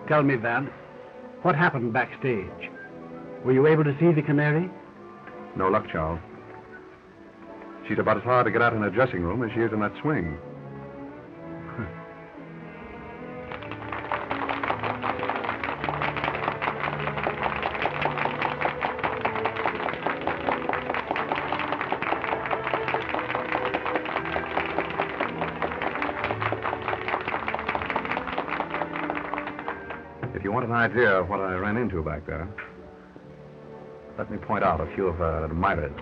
Tell me, Vance, what happened backstage? Were you able to see the Canary? No luck, Charles. She's about as hard to get out in her dressing room as she is in that swing. If you want an idea of what I ran into back there, let me point out a few of her admirers.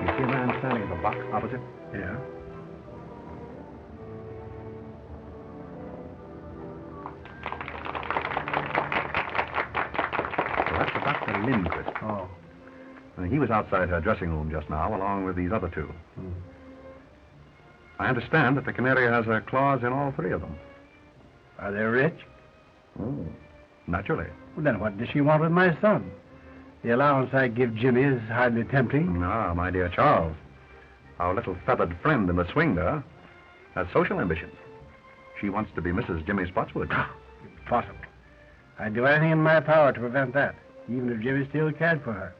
You see a man standing in the box opposite? Yeah. Oh. He was outside her dressing room just now, along with these other two. I understand that the Canary has her claws in all three of them. Are they rich? Oh, naturally. Well, then what does she want with my son? The allowance I give Jimmy is hardly tempting. Ah, my dear Charles, our little feathered friend in the swing there has social ambitions. She wants to be Mrs. Jimmy Spotswood. Impossible. I'd do anything in my power to prevent that, even if Jimmy still cared for her.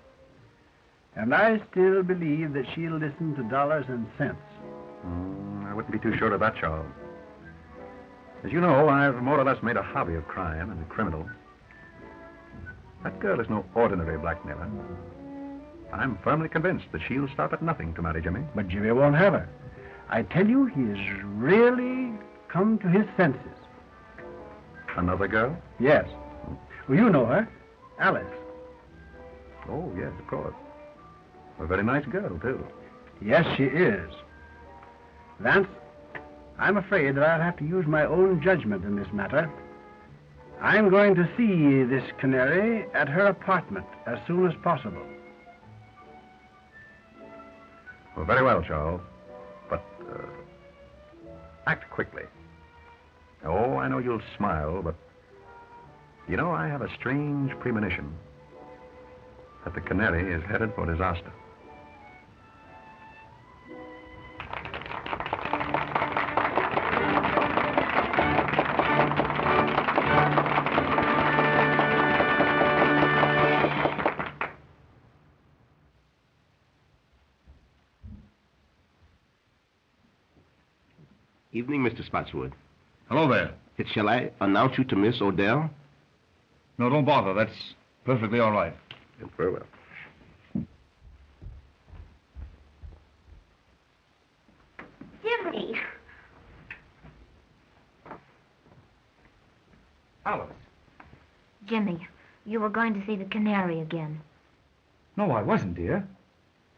And I still believe that she'll listen to dollars and cents. I wouldn't be too sure of that, Charles. As you know, I've more or less made a hobby of crime and criminals. That girl is no ordinary blackmailer. I'm firmly convinced that she'll stop at nothing to marry Jimmy. But Jimmy won't have her. I tell you, he's really come to his senses. Another girl? Yes. Well, you know her. Alice. Oh, yes, of course. A very nice girl, too. Yes, she is. Vance, I'm afraid that I'll have to use my own judgment in this matter. I'm going to see this Canary at her apartment as soon as possible. Well, very well, Charles. But, act quickly. Oh, I know you'll smile, but... You know, I have a strange premonition that the Canary is headed for disaster. Evening, Mr. Spotswood. Hello there. Shall I announce you to Miss Odell? No, don't bother. That's perfectly all right. Very well. Jimmy! Alice. Jimmy, you were going to see the Canary again. No, I wasn't, dear.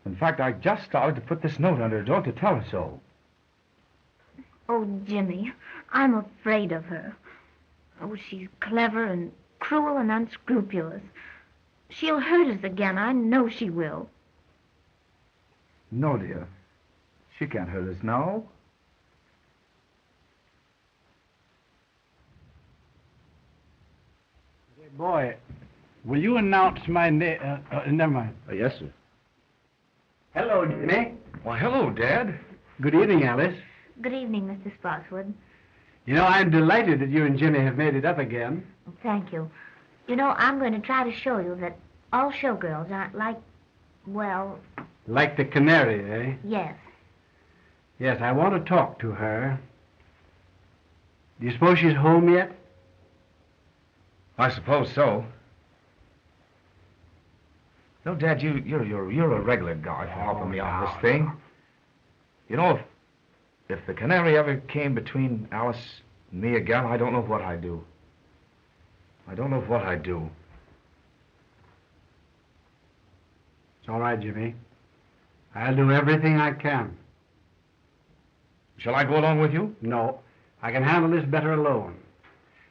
In fact, I just started to put this note under her door to tell her so. Oh, Jimmy, I'm afraid of her. Oh, she's clever and cruel and unscrupulous. She'll hurt us again. I know she will. No, dear. She can't hurt us now. Hey, boy, will you announce my name? Never mind. Yes, sir. Hello, Jimmy. Why, hello, Dad. Good evening, Alice. Good evening, Mr. Spotswood. You know, I'm delighted that you and Jimmy have made it up again. Thank you. You know, I'm going to try to show you that all showgirls aren't like, well... Like the Canary, eh? Yes. Yes, I want to talk to her. Do you suppose she's home yet? I suppose so. No, Dad, you're a regular guy for helping me on this thing. You know, if the Canary ever came between Alice and me again, I don't know what I'd do. I don't know what I'd do. It's all right, Jimmy. I'll do everything I can. Shall I go along with you? No, I can handle this better alone.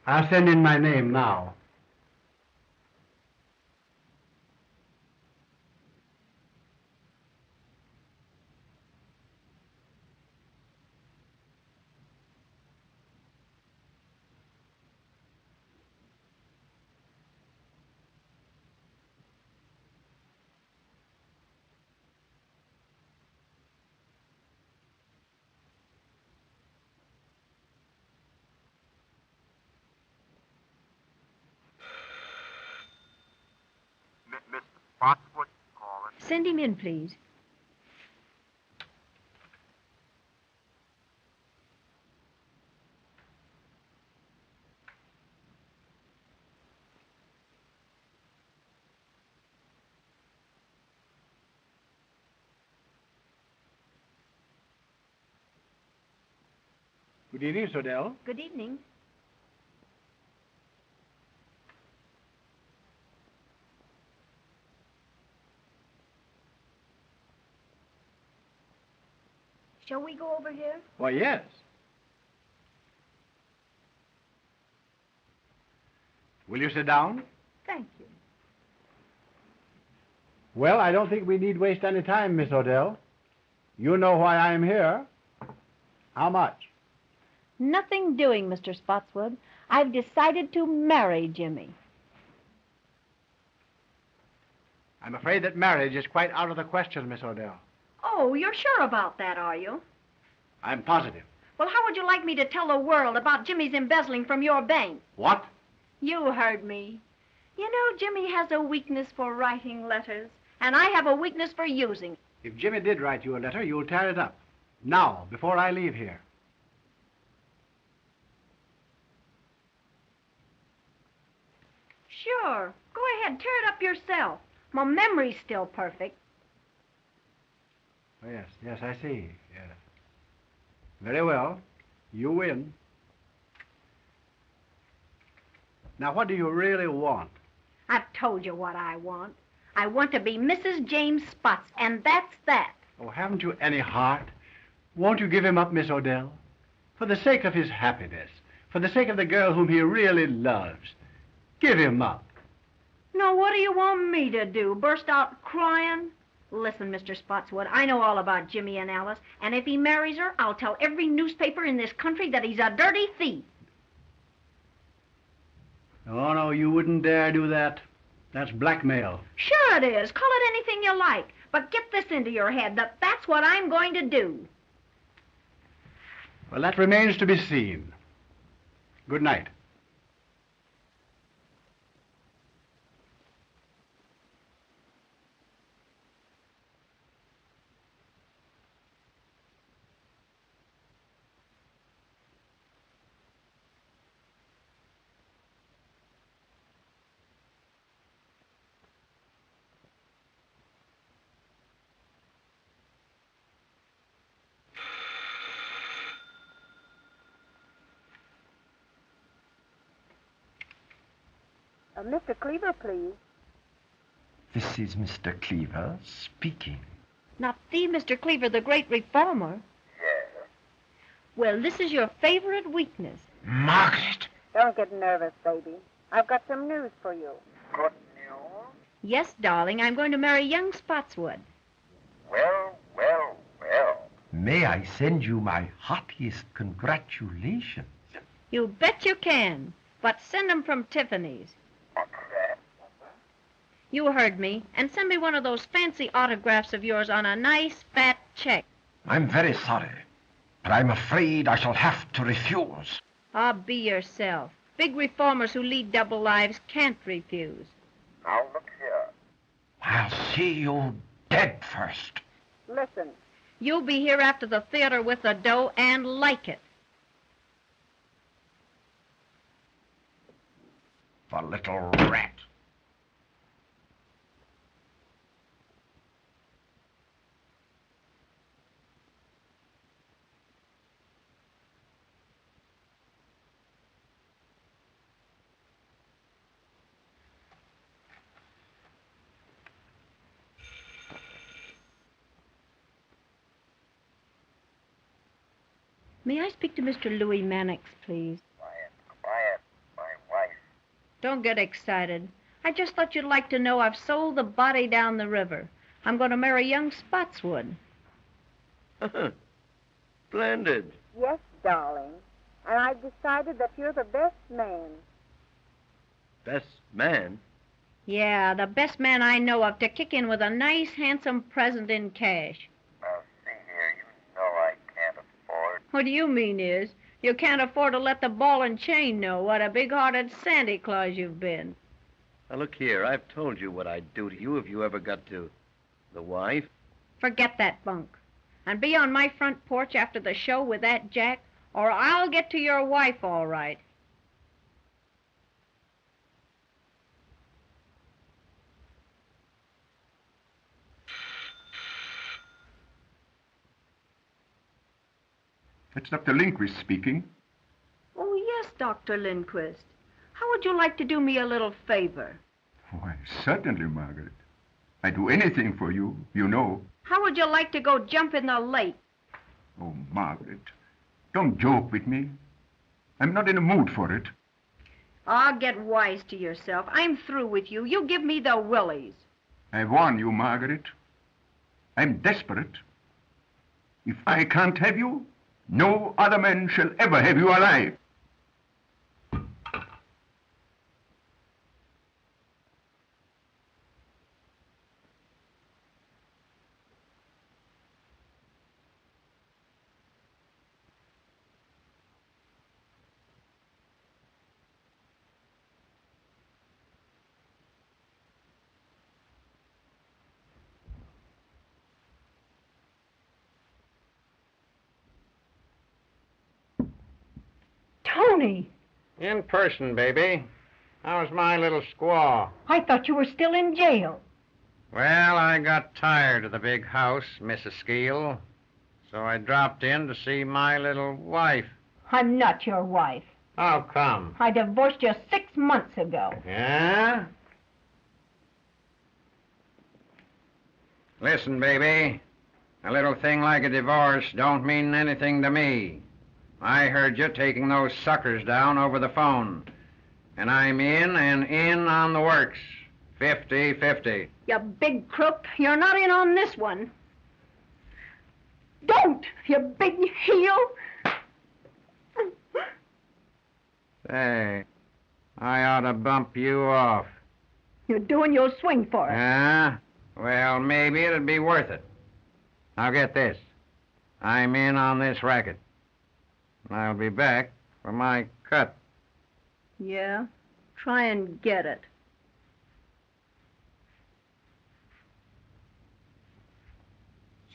I'll send in my name now. Send him in, please. Good evening, Miss Odell. Good evening. Shall we go over here? Why, yes. Will you sit down? Thank you. Well, I don't think we need waste any time, Miss Odell. You know why I am here. How much? Nothing doing, Mr. Spotswood. I've decided to marry Jimmy. I'm afraid that marriage is quite out of the question, Miss Odell. Oh, you're sure about that, are you? I'm positive. Well, how would you like me to tell the world about Jimmy's embezzling from your bank? What? You heard me. You know, Jimmy has a weakness for writing letters, and I have a weakness for using. If Jimmy did write you a letter, you'll tear it up. Now, before I leave here. Sure. Go ahead, tear it up yourself. My memory's still perfect. Oh, yes, I see. Yes. Very well. You win. Now, what do you really want? I've told you what I want. I want to be Mrs. James Spots, and that's that. Oh, haven't you any heart? Won't you give him up, Miss Odell? For the sake of his happiness, for the sake of the girl whom he really loves, give him up. Now, what do you want me to do? Burst out crying? Listen, Mr. Spotswood, I know all about Jimmy and Alice, and if he marries her, I'll tell every newspaper in this country that he's a dirty thief. Oh, no, you wouldn't dare do that. That's blackmail. Sure it is. Call it anything you like. But get this into your head, that that's what I'm going to do. Well, that remains to be seen. Good night. Mr. Cleaver, please. This is Mr. Cleaver speaking. Not the Mr. Cleaver, the great reformer. Yes. Well, this is your favorite weakness. Margaret! Don't get nervous, baby. I've got some news for you. Good news? Yes, darling, I'm going to marry young Spotswood. Well. May I send you my heartiest congratulations? You bet you can. But send 'em from Tiffany's. What's that? You heard me. And send me one of those fancy autographs of yours on a nice fat check. I'm very sorry, but I'm afraid I shall have to refuse. Ah, be yourself. Big reformers who lead double lives can't refuse. Now look here. I'll see you dead first. Listen. You'll be here after the theater with the dough and like it. The little rat. May I speak to Mr. Louis Mannix, please? Quiet. My wife. Don't get excited. I just thought you'd like to know I've sold the body down the river. I'm going to marry young Spotswood. Splendid. Yes, darling. And I've decided that you're the best man. Best man? Yeah, the best man I know of to kick in with a nice, handsome present in cash. Now, see here, you know I can't afford. What do you mean is, you can't afford to let the ball and chain know what a big-hearted Santa Claus you've been. Now, look here. I've told you what I'd do to you if you ever got to The wife? Forget that bunk. And be on my front porch after the show with that Jack, or I'll get to your wife all right. It's Dr. Lindquist speaking. Oh, yes, Dr. Lindquist. How would you like to do me a little favor? Why, certainly, Margaret. I'd do anything for you, you know. How would you like to go jump in the lake? Oh, Margaret, don't joke with me. I'm not in a mood for it. Ah, get wise to yourself. I'm through with you. You give me the willies. I warn you, Margaret. I'm desperate. If I can't have you, no other man shall ever have you alive. Tony, In person, baby. How's my little squaw? I thought you were still in jail. Well, I got tired of the big house, Mrs. Skeel, so I dropped in to see my little wife. I'm not your wife. How come? I divorced you 6 months ago. Yeah? Listen, baby. A little thing like a divorce don't mean anything to me. I heard you taking those suckers down over the phone. And I'm in and in on the works. 50-50. You big crook. You're not in on this one. Don't, you big heel. Say, I ought to bump you off. You're doing your swing for it. Huh? Well, maybe it'd be worth it. Now get this. I'm in on this racket. I'll be back for my cut. Yeah? Try and get it.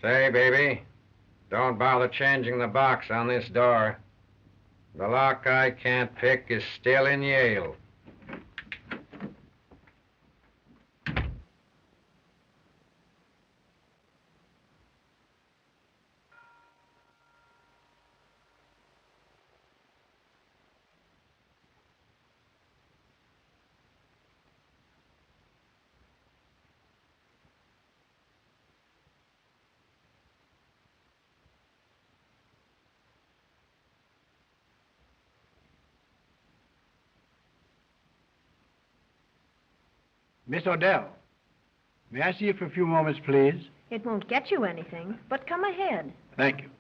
Say, baby, don't bother changing the box on this door. The lock I can't pick is still in Yale. Miss Odell, may I see you for a few moments, please? It won't get you anything, but come ahead. Thank you.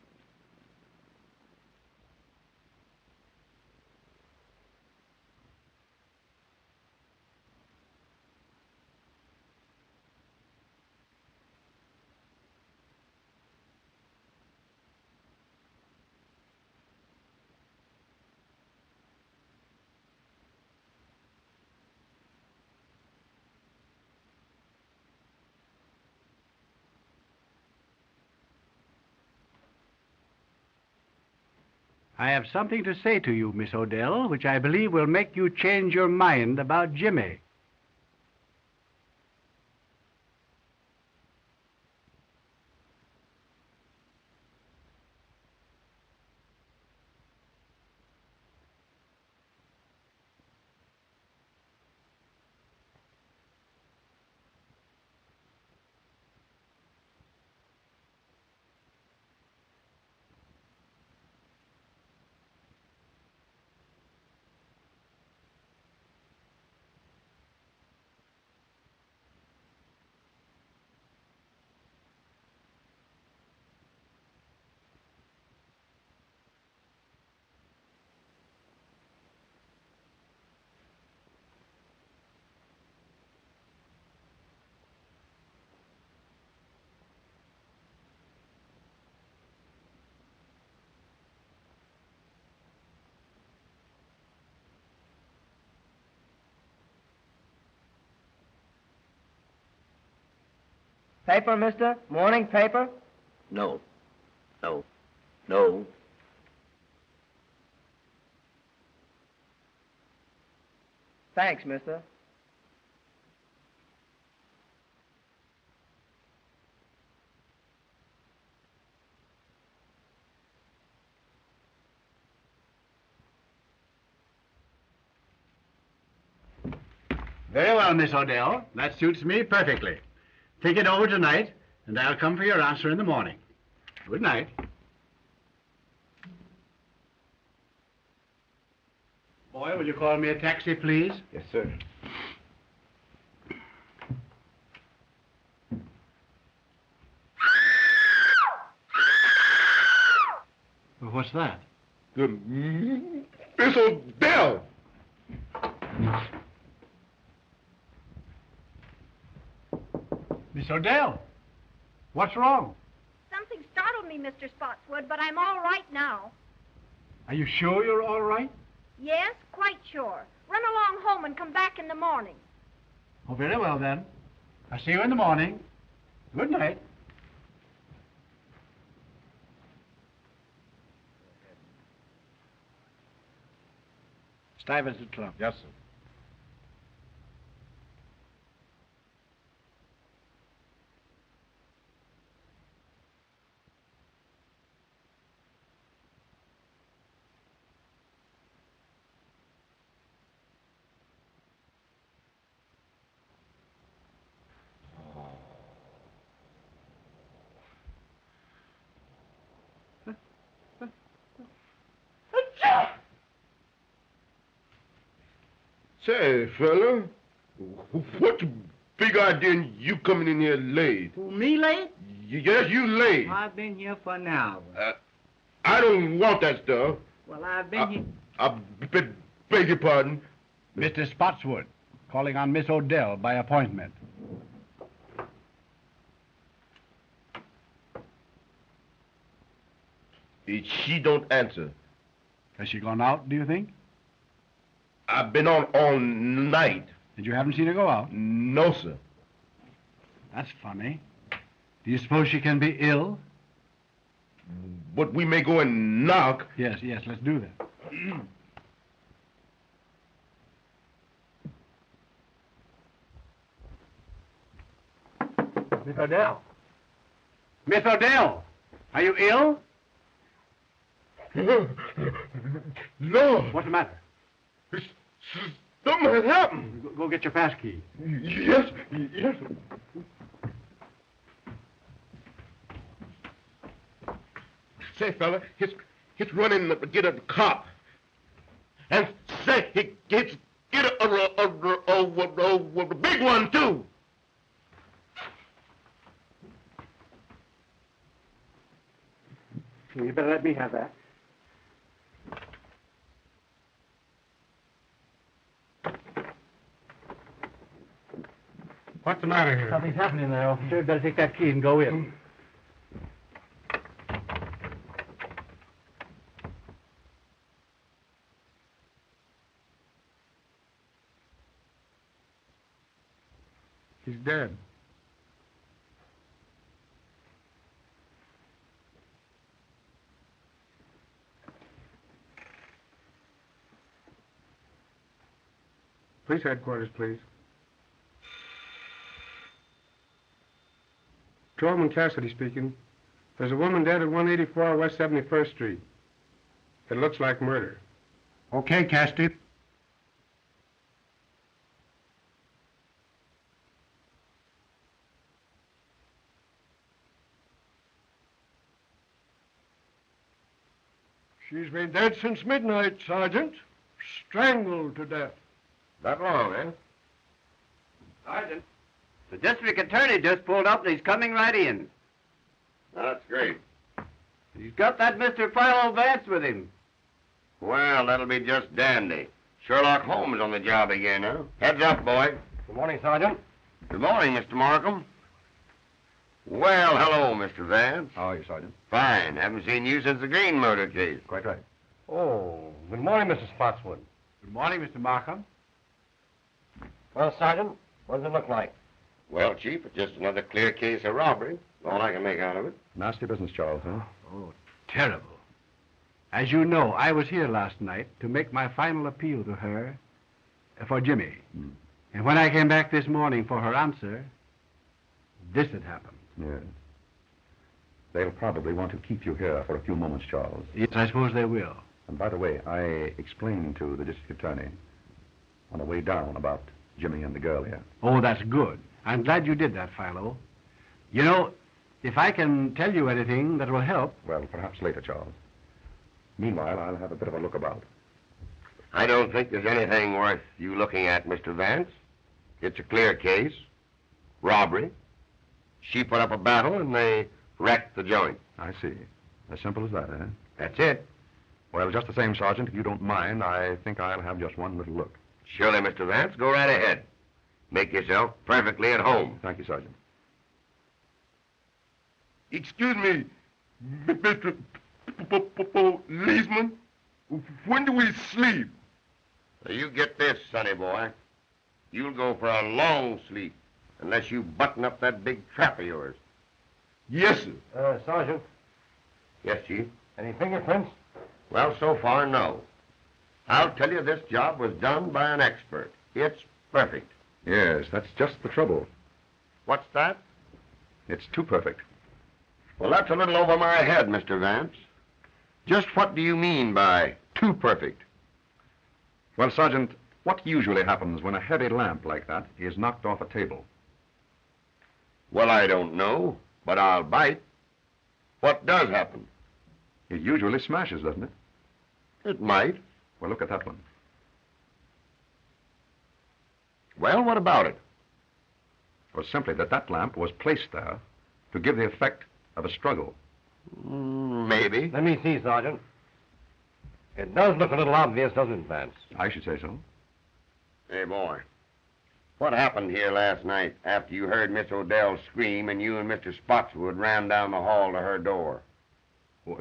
I have something to say to you, Miss Odell, which I believe will make you change your mind about Jimmy. Paper, mister? Morning paper? No. No. No. Thanks, mister. Very well, Miss Odell. That suits me perfectly. Think it over tonight, and I'll come for your answer in the morning. Good night. Boy, will you call me a taxi, please? Yes, sir. Well, what's that? Miss Odell! Miss Odell, what's wrong? Something startled me, Mr. Spotswood, but I'm all right now. Are you sure you're all right? Yes, quite sure. Run along home and come back in the morning. Oh, very well, then. I'll see you in the morning. Good night. Stuyvesant Club. Yes, sir. Say, fella, what's the big idea in you coming in here late? Who, me late? Yes, you late. I've been here for an hour. I don't want that stuff. Well, I've been here... I beg your pardon. Mr. Spotswood, calling on Miss Odell by appointment. She don't answer. Has she gone out, do you think? I've been on all night. And you haven't seen her go out? No, sir. That's funny. Do you suppose she can be ill? But we may go and knock. Yes, let's do that. Miss Odell. Miss Odell, are you ill? No. What's the matter? Something has happened. Go get your pass key. Yes. Say, fella, he's running to get a cop. And say, he gets get a big one, too. You better let me have that. What's the matter here? Something's happening there, officer. You'd better take that key and go in. He's dead. Police headquarters, please. Patrolman Cassidy speaking. There's a woman dead at 184 West 71st Street. It looks like murder. Okay, Cassidy. She's been dead since midnight, Sergeant. Strangled to death. That long, eh? Sergeant, the district attorney just pulled up and he's coming right in. That's great. He's got that Mr. Philo Vance with him. Well, that'll be just dandy. Sherlock Holmes on the job again, huh? Heads up, boy. Good morning, Sergeant. Good morning, Mr. Markham. Well, hello, Mr. Vance. How are you, Sergeant? Fine. Haven't seen you since the Green murder case. Quite right. Oh, good morning, Mr. Spotswood. Good morning, Mr. Markham. Well, Sergeant, what does it look like? Well, Chief, it's just another clear case of robbery. All I can make out of it. Nasty business, Charles, huh? Oh, terrible. As you know, I was here last night to make my final appeal to her for Jimmy. And when I came back this morning for her answer, this had happened. Yes. They'll probably want to keep you here for a few moments, Charles. Yes, I suppose they will. And by the way, I explained to the district attorney on the way down about Jimmy and the girl here. Oh, that's good. I'm glad you did that, Philo. You know, if I can tell you anything that will help... Well, perhaps later, Charles. Meanwhile, I'll have a bit of a look about. I don't think there's anything worth you looking at, Mr. Vance. It's a clear case. Robbery. She put up a battle and they wrecked the joint. I see. As simple as that, eh? That's it. Well, just the same, Sergeant, if you don't mind, I think I'll have just one little look. Surely, Mr. Vance. Go right ahead. Make yourself perfectly at home. Thank you, Sergeant. Excuse me, Mr. Policeman. When do we sleep? Now, you get this, sonny boy. You'll go for a long sleep unless you button up that big trap of yours. Yes, sir. Sergeant, Yes, Chief? any fingerprints? Well, so far, no. I'll tell you this job was done by an expert. It's perfect. Yes, that's just the trouble. What's that? It's too perfect. Well, that's a little over my head, Mr. Vance. Just what do you mean by too perfect? Well, Sergeant, what usually happens when a heavy lamp like that is knocked off a table? Well, I don't know, but I'll bite. What does happen? It usually smashes, doesn't it? It might. Well, look at that one. Well, what about it? It was simply that that lamp was placed there to give the effect of a struggle. Maybe. Let me see, Sergeant. It does look a little obvious, doesn't it, Vance? I should say so. Hey, boy. What happened here last night after you heard Miss Odell scream and you and Mr. Spotswood ran down the hall to her door? Well,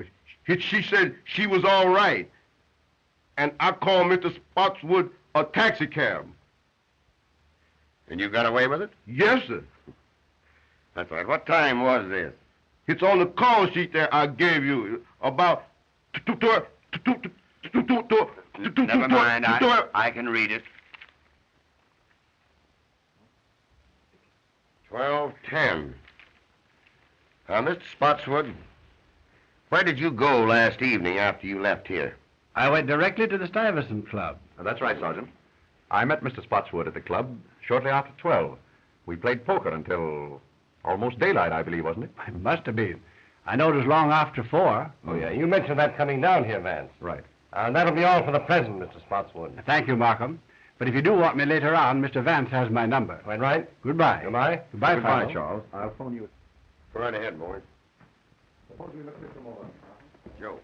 she said she was all right. And I called Mr. Spotswood a taxicab. And you got away with it? Yes, sir. That's right. What time was this? It's on the call sheet there I gave you. About... Never mind. I can read it. 12:10. Mr. Spotswood, where did you go last evening after you left here? I went directly to the Stuyvesant Club. That's right, Sergeant. I met Mr. Spotswood at the club shortly after 12. We played poker until almost daylight, I believe, wasn't it? It must have been. I know it was long after 4. Oh, yeah, you mentioned that coming down here, Vance. Right. And that'll be all for the present, Mr. Spotswood. Thank you, Markham. But if you do want me later on, Mr. Vance has my number. Quite right. Goodbye. Goodbye. Goodbye, Goodbye, Philo. Charles. I'll phone you. Go right ahead, boy. Suppose we look at some more. Joe.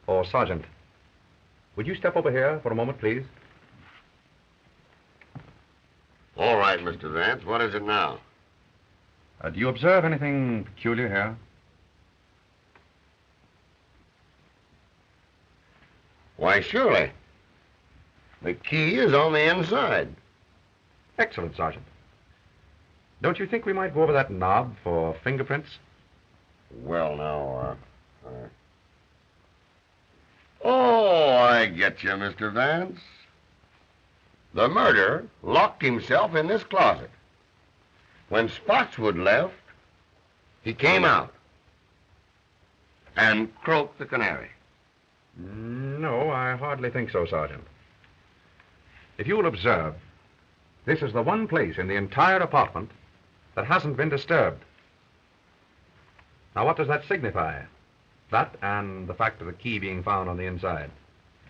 Oh, Sergeant, would you step over here for a moment, please? All right, Mr. Vance. What is it now? Do you observe anything peculiar here? Why, surely. The key is on the inside. Excellent, Sergeant. Don't you think we might go over that knob for fingerprints? Well, now, Oh, I get you, Mr. Vance. The murderer locked himself in this closet. When Spotswood left, he came out and croaked the canary. No, I hardly think so, Sergeant. If you'll observe, this is the one place in the entire apartment that hasn't been disturbed. Now, what does that signify? That and the fact of the key being found on the inside.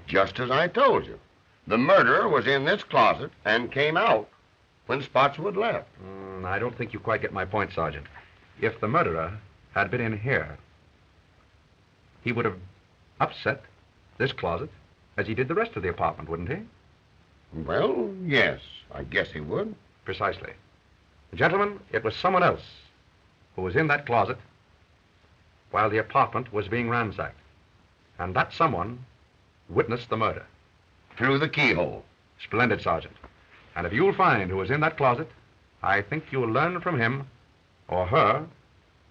Just as I told you. The murderer was in this closet and came out when Spotswood left. I don't think you quite get my point, Sergeant. If the murderer had been in here, he would have upset this closet as he did the rest of the apartment, wouldn't he? Well, yes, I guess he would. Precisely. Gentlemen, it was someone else who was in that closet while the apartment was being ransacked. And that someone witnessed the murder. Through the keyhole. Splendid, Sergeant. And if you'll find who was in that closet, I think you'll learn from him or her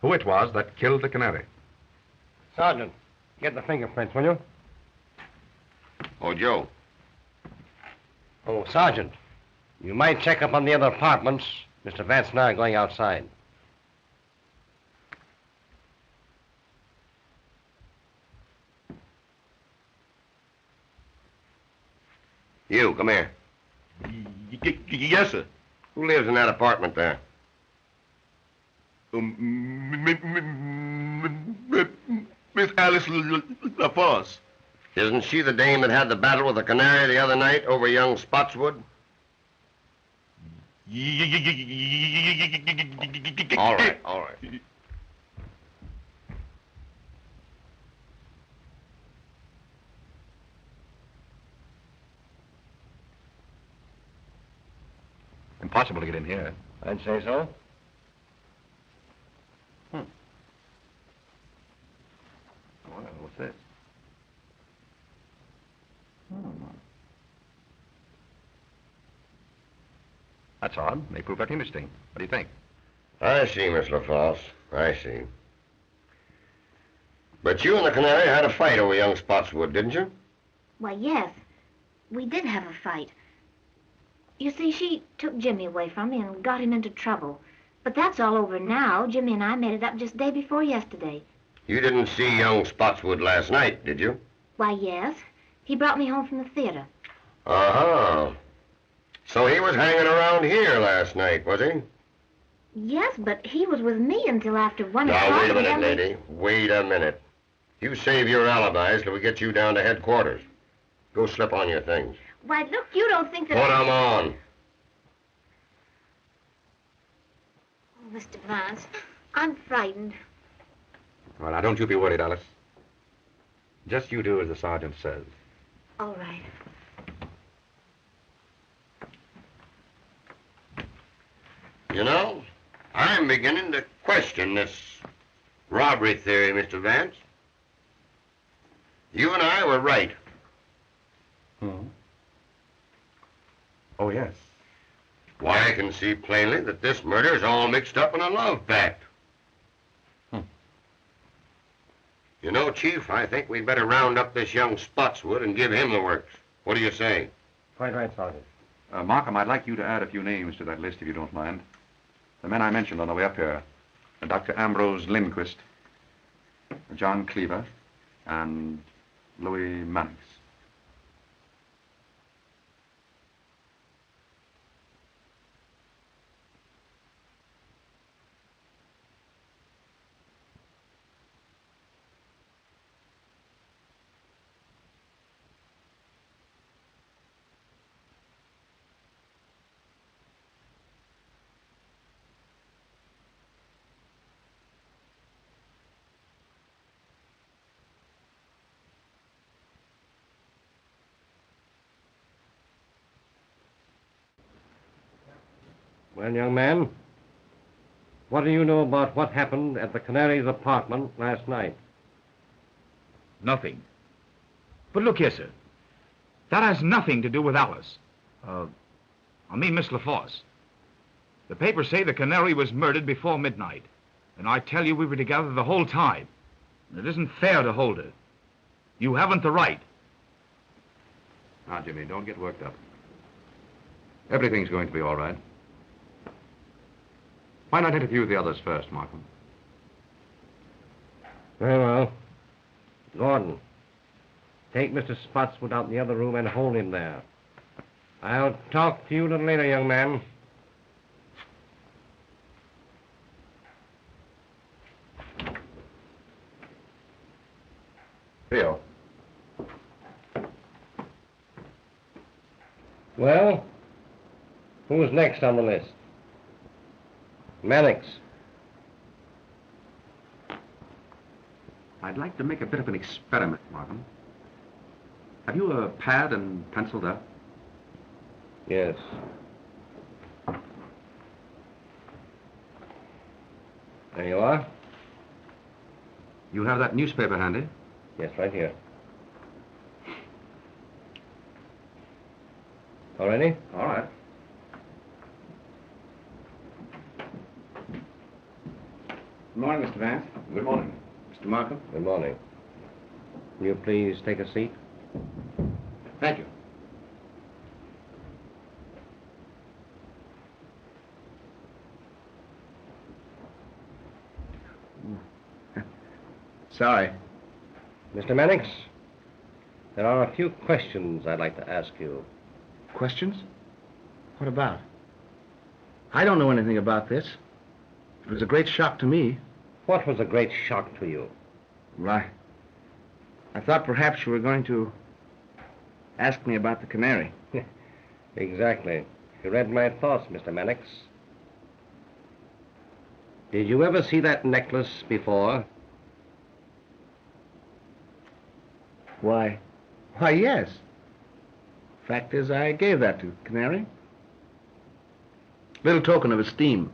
who it was that killed the Canary. Sergeant, get the fingerprints, will you? Oh, Joe. Oh, Sergeant, you might check up on the other apartments. Mr. Vance and I are going outside. You, come here. Yes, sir. Who lives in that apartment there? Miss Alice Fosse. Isn't she the dame that had the battle with the Canary the other night over young Spotswood? All right, all right. Impossible to get in here. I'd say so. Well, what's this? That's odd. They prove that interesting. What do you think? I see, Miss LaFosse. I see. But you and the Canary had a fight over young Spotswood, didn't you? Why, yes. We did have a fight. You see, she took Jimmy away from me and got him into trouble. But that's all over now. Jimmy and I made it up just day before yesterday. You didn't see young Spotswood last night, did you? Why, yes. He brought me home from the theater. Uh-huh. So he was hanging around here last night, was he? Yes, but he was with me until after 1 o'clock. Now, wait a minute, lady. Wait a minute. You save your alibis till we get you down to headquarters. Go slip on your things. Why, look, you don't think that... Put 'em on. Oh, Mr. Vance, I'm frightened. Well, now, don't you be worried, Alice. Just you do as the sergeant says. All right. You know, I'm beginning to question this robbery theory, Mr. Vance. You and I were right. Oh, yes. Why, I can see plainly that this murder is all mixed up in a love pact. You know, Chief, I think we'd better round up this young Spotswood and give him the works. What do you say? Quite right, Sergeant. Markham, I'd like you to add a few names to that list, if you don't mind. The men I mentioned on the way up here. Dr. Ambrose Lindquist, John Cleaver, and Louis Mannix. Well, young man, what do you know about what happened at the Canary's apartment last night? Nothing. But look here, sir. That has nothing to do with Alice. I mean Miss LaFosse. The papers say the Canary was murdered before midnight. And I tell you, we were together the whole time. It isn't fair to hold her. You haven't the right. Now, Jimmy, don't get worked up. Everything's going to be all right. Why not interview the others first, Markham? Very well. Gordon, take Mr. Spotswood out in the other room and hold him there. I'll talk to you a little later, young man. Well, who's next on the list? Mannix. I'd like to make a bit of an experiment, Markham. Have you a pad and penciled up? Yes. There you are. You have that newspaper handy? Yes, right here. All ready? All right. Good morning, Mr. Vance. Good morning. Mr. Markham. Good morning. Will you please take a seat? Thank you. Sorry. Mr. Mannix, there are a few questions I'd like to ask you. Questions? What about? I don't know anything about this. It was a great shock to me. What was a great shock to you? Well, I thought perhaps you were going to ask me about the Canary. Exactly. You read my thoughts, Mr. Mannix. Did you ever see that necklace before? Why, yes. Fact is, I gave that to Canary. Little token of esteem.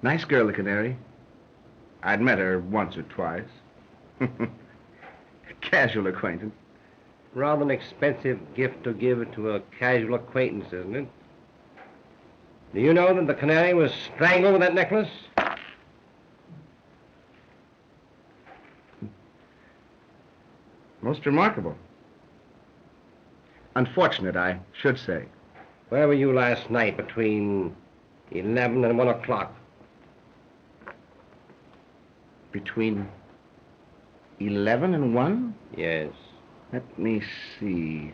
Nice girl, the Canary. I'd met her once or twice. Casual acquaintance. Rather an expensive gift to give to a casual acquaintance, isn't it? Do you know that the Canary was strangled with that necklace? Most remarkable. Unfortunate, I should say. Where were you last night between 11 and 1 o'clock? Between 11 and 1? Yes. Let me see.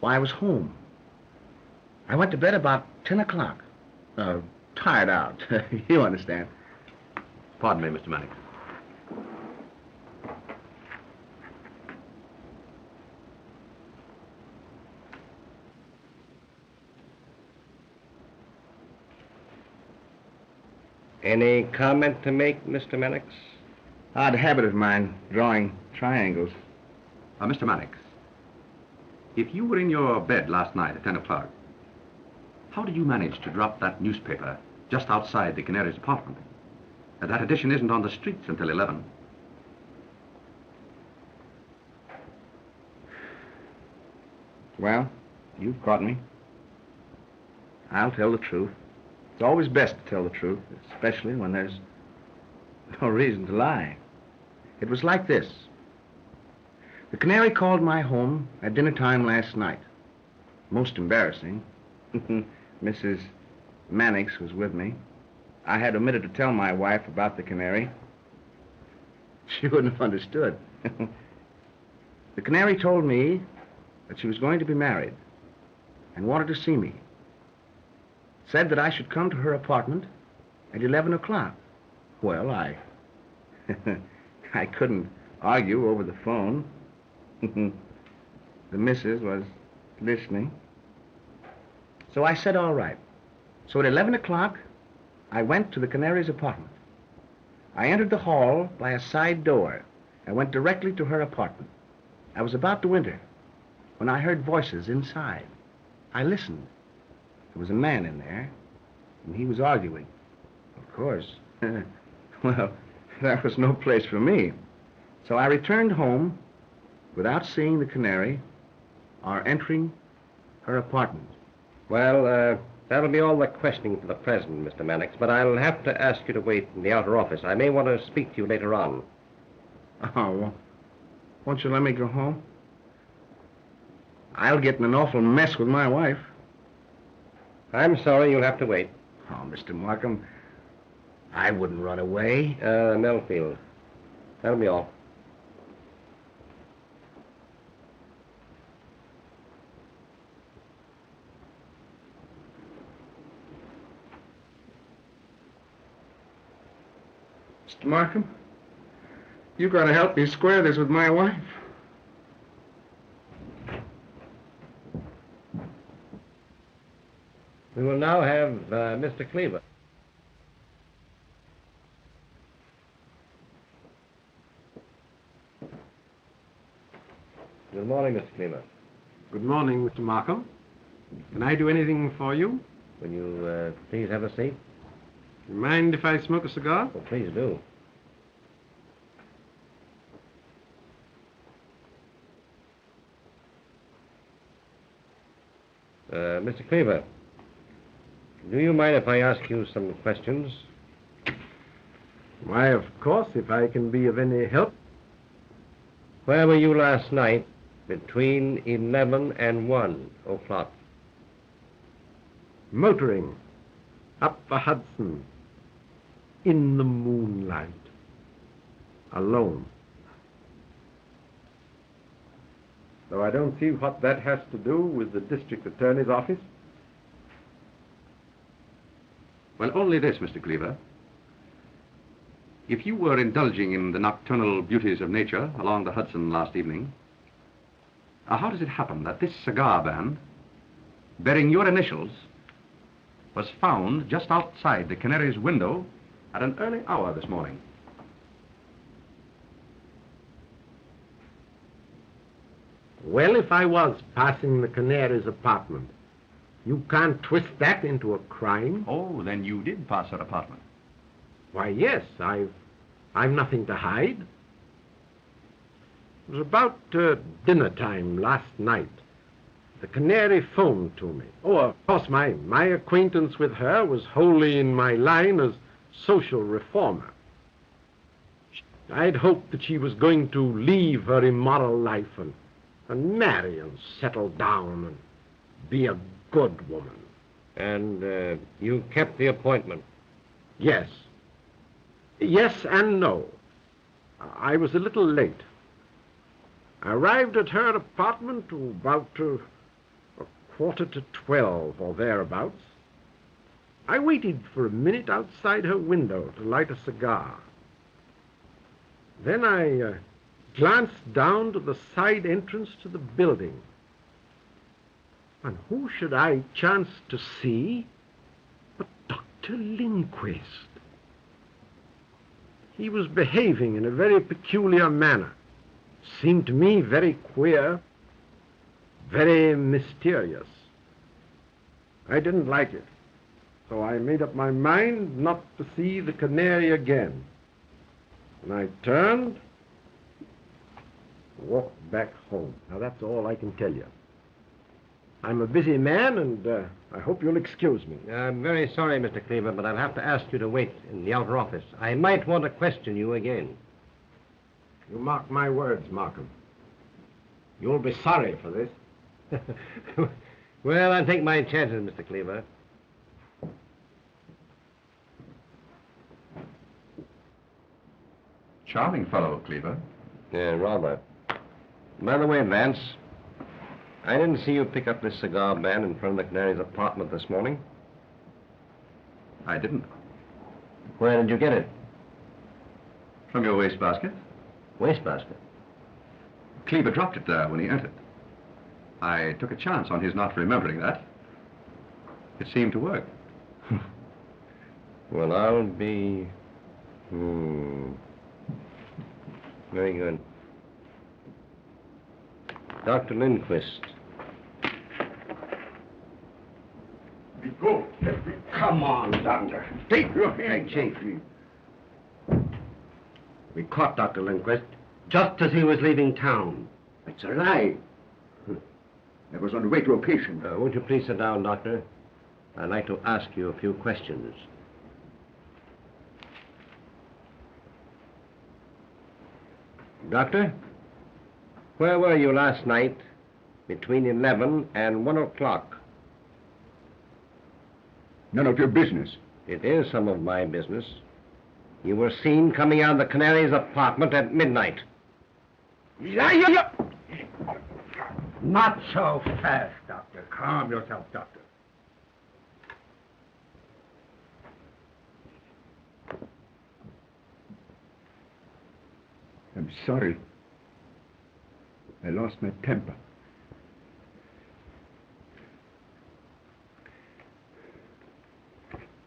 Why, I was home. I went to bed about 10 o'clock. Tired out. You understand. Pardon me, Mr. Mannix. Any comment to make, Mr. Mannix? Odd habit of mine, drawing triangles. Mr. Mannix, if you were in your bed last night at 10 o'clock, how did you manage to drop that newspaper just outside the Canary's apartment? That edition isn't on the streets until 11. Well, you've caught me. I'll tell the truth. It's always best to tell the truth, especially when there's no reason to lie. It was like this. The Canary called my home at dinner time last night. Most embarrassing. Mrs. Mannix was with me. I had omitted to tell my wife about the Canary. She wouldn't have understood. The Canary told me that she was going to be married and wanted to see me. Said that I should come to her apartment at 11 o'clock. Well, I couldn't argue over the phone. The missus was listening. So I said, all right. So at 11 o'clock, I went to the Canary's apartment. I entered the hall by a side door and went directly to her apartment. I was about to enter when I heard voices inside. I listened. There was a man in there, and he was arguing. Of course. Well, that was no place for me. So I returned home without seeing the Canary or entering her apartment. Well, that'll be all the questioning for the present, Mr. Mannix, but I'll have to ask you to wait in the outer office. I may want to speak to you later on. Oh, well, won't you let me go home? I'll get in an awful mess with my wife. I'm sorry, you'll have to wait. Oh, Mr. Markham, I wouldn't run away. Millfield. That'll be all. Mr. Markham, you've got to help me square this with my wife. We will now have Mr. Cleaver. Good morning, Mr. Cleaver. Good morning, Mr. Markham. Can I do anything for you? Will you please have a seat? You mind if I smoke a cigar? Oh, please do. Mr. Cleaver, do you mind if I ask you some questions? Why, of course, if I can be of any help. Where were you last night between 11 and 1 o'clock? Motoring up the Hudson in the moonlight, alone. Though I don't see what that has to do with the district attorney's office. Well, only this, Mr. Cleaver. If you were indulging in the nocturnal beauties of nature along the Hudson last evening, how does it happen that this cigar band, bearing your initials, was found just outside the Canary's window at an early hour this morning? Well, if I was passing the Canary's apartment, you can't twist that into a crime. Oh, then you did pass her apartment. Why, yes, I've nothing to hide. It was about dinner time last night. The Canary phoned to me. Oh, of course, my acquaintance with her was wholly in my line as social reformer. I'd hoped that she was going to leave her immoral life and marry and settle down and be a good woman. And you kept the appointment? Yes. Yes and no. I was a little late. I arrived at her apartment about 11:45 or thereabouts. I waited for a minute outside her window to light a cigar. Then I glanced down to the side entrance to the building. And who should I chance to see but Dr. Lindquist? He was behaving in a very peculiar manner. Seemed to me very queer, very mysterious. I didn't like it, so I made up my mind not to see the Canary again. And I turned, walked back home. Now, that's all I can tell you. I'm a busy man, and I hope you'll excuse me. I'm very sorry, Mr. Cleaver, but I'll have to ask you to wait in the outer office. I might want to question you again. You mark my words, Markham. You'll be sorry for this. Well, I'll take my chances, Mr. Cleaver. Charming fellow, Cleaver. Yeah, rather. By the way, Vance, I didn't see you pick up this cigar band in front of the Canary's apartment this morning. I didn't. Where did you get it? From your wastebasket. Wastebasket? Cleaver dropped it there when he entered. I took a chance on his not remembering that. It seemed to work. Well, I'll be... Very good. Dr. Lindquist. Go. Come on, Doctor. Take your hands. Chief. We caught Dr. Lindquist just as he was leaving town. It's a lie. I was on the way to a patient. Won't you please sit down, Doctor? I'd like to ask you a few questions. Doctor, where were you last night between 11 and 1 o'clock? None of your business. It is some of my business. You were seen coming out of the Canary's apartment at midnight. Not so fast, Doctor. Calm yourself, Doctor. I'm sorry. I lost my temper.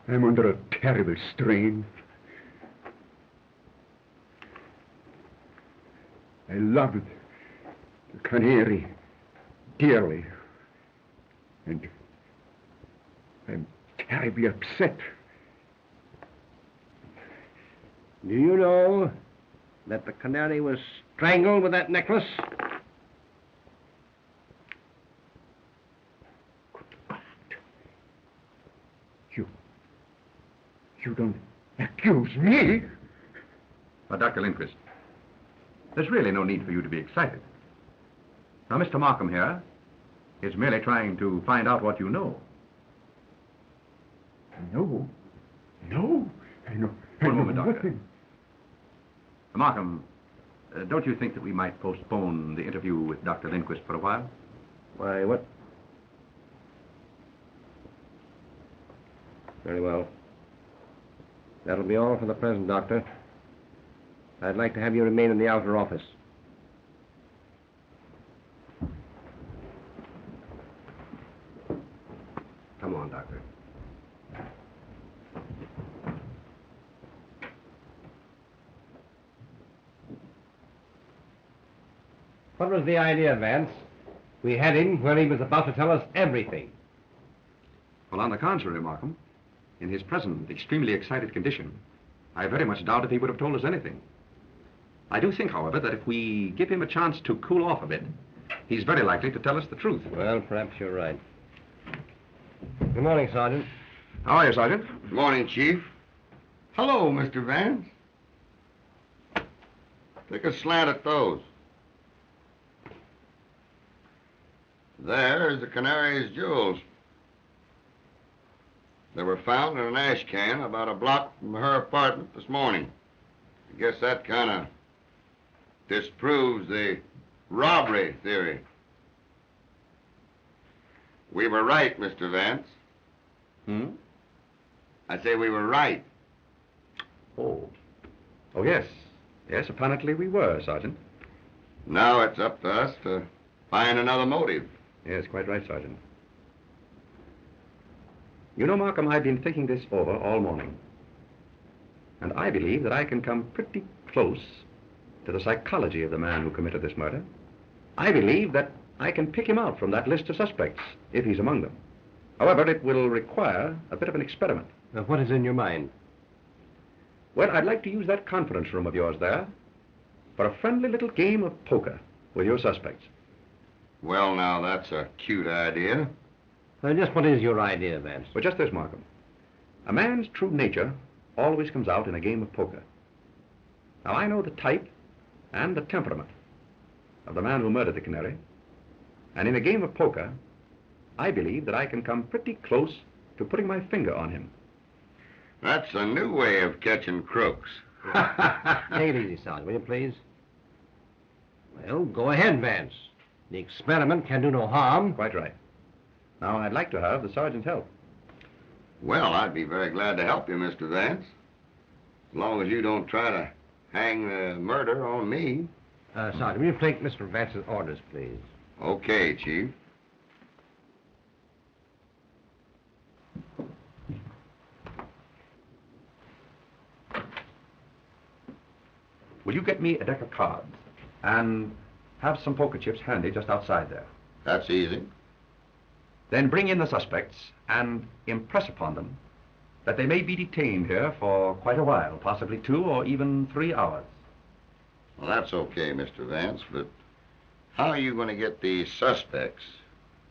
I'm under a terrible strain. I loved the Canary dearly. And I'm terribly upset. Do you know that the Canary was strangled with that necklace? You don't accuse me? But, Dr. Lindquist, there's really no need for you to be excited. Now, Mr. Markham here is merely trying to find out what you know. No. No. I know. One moment, Doctor. Nothing. Markham, don't you think that we might postpone the interview with Dr. Lindquist for a while? Why, what? Very well. That'll be all for the present, Doctor. I'd like to have you remain in the outer office. Come on, Doctor. What was the idea, Vance? We had him where he was about to tell us everything. Well, on the contrary, Markham, in his present extremely excited condition, I very much doubt if he would have told us anything. I do think, however, that if we give him a chance to cool off a bit, he's very likely to tell us the truth. Well, perhaps you're right. Good morning, Sergeant. How are you, Sergeant? Good morning, Chief. Hello, Mr. Vance. Take a slant at those. There's the Canary's jewels. They were found in an ash can about a block from her apartment this morning. I guess that kind of disproves the robbery theory. We were right, Mr. Vance. I say we were right. Oh, yes. Yes, apparently we were, Sergeant. Now it's up to us to find another motive. Yes, quite right, Sergeant. You know, Markham, I've been thinking this over all morning. And I believe that I can come pretty close to the psychology of the man who committed this murder. I believe that I can pick him out from that list of suspects, if he's among them. However, it will require a bit of an experiment. Now, what is in your mind? Well, I'd like to use that conference room of yours there for a friendly little game of poker with your suspects. Well, now, that's a cute idea. Just what is your idea, Vance? Well, just this, Markham. A man's true nature always comes out in a game of poker. Now, I know the type and the temperament of the man who murdered the Canary. And in a game of poker, I believe that I can come pretty close to putting my finger on him. That's a new way of catching crooks. Take it easy, Sergeant, will you please? Well, go ahead, Vance. The experiment can do no harm. Quite right. Now, I'd like to have the sergeant's help. Well, I'd be very glad to help you, Mr. Vance. As long as you don't try to hang the murder on me. Sergeant, will you take Mr. Vance's orders, please? Okay, Chief. Will you get me a deck of cards and have some poker chips handy just outside there? That's easy. Then bring in the suspects and impress upon them that they may be detained here for quite a while, possibly 2 or even 3 hours. Well, that's okay, Mr. Vance, but how are you going to get these suspects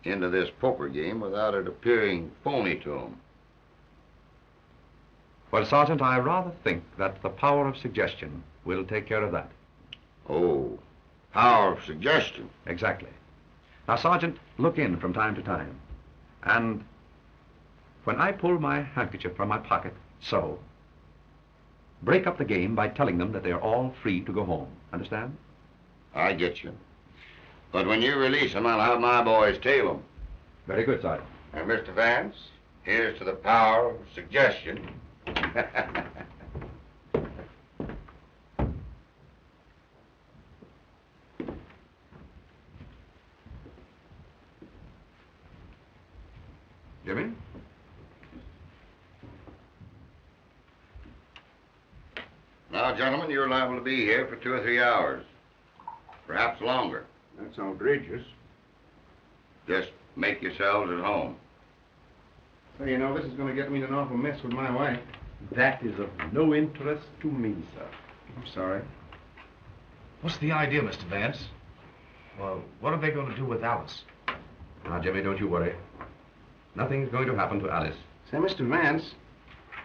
into this poker game without it appearing phony to them? Well, Sergeant, I rather think that the power of suggestion will take care of that. Oh, power of suggestion. Exactly. Now, Sergeant, look in from time to time. And when I pull my handkerchief from my pocket, so, break up the game by telling them that they're all free to go home. Understand? I get you. But when you release them, I'll have my boys tail them. Very good, Sergeant. And Mr. Vance, here's to the power of suggestion. Jimmy? Now, gentlemen, you're liable to be here for 2 or 3 hours. Perhaps longer. That's outrageous. Just make yourselves at home. So, you know, this is going to get me in an awful mess with my wife. That is of no interest to me, sir. I'm sorry. What's the idea, Mr. Vance? Well, what are they going to do with Alice? Now, Jimmy, don't you worry. Nothing's going to happen to Alice. Say, Mr. Vance,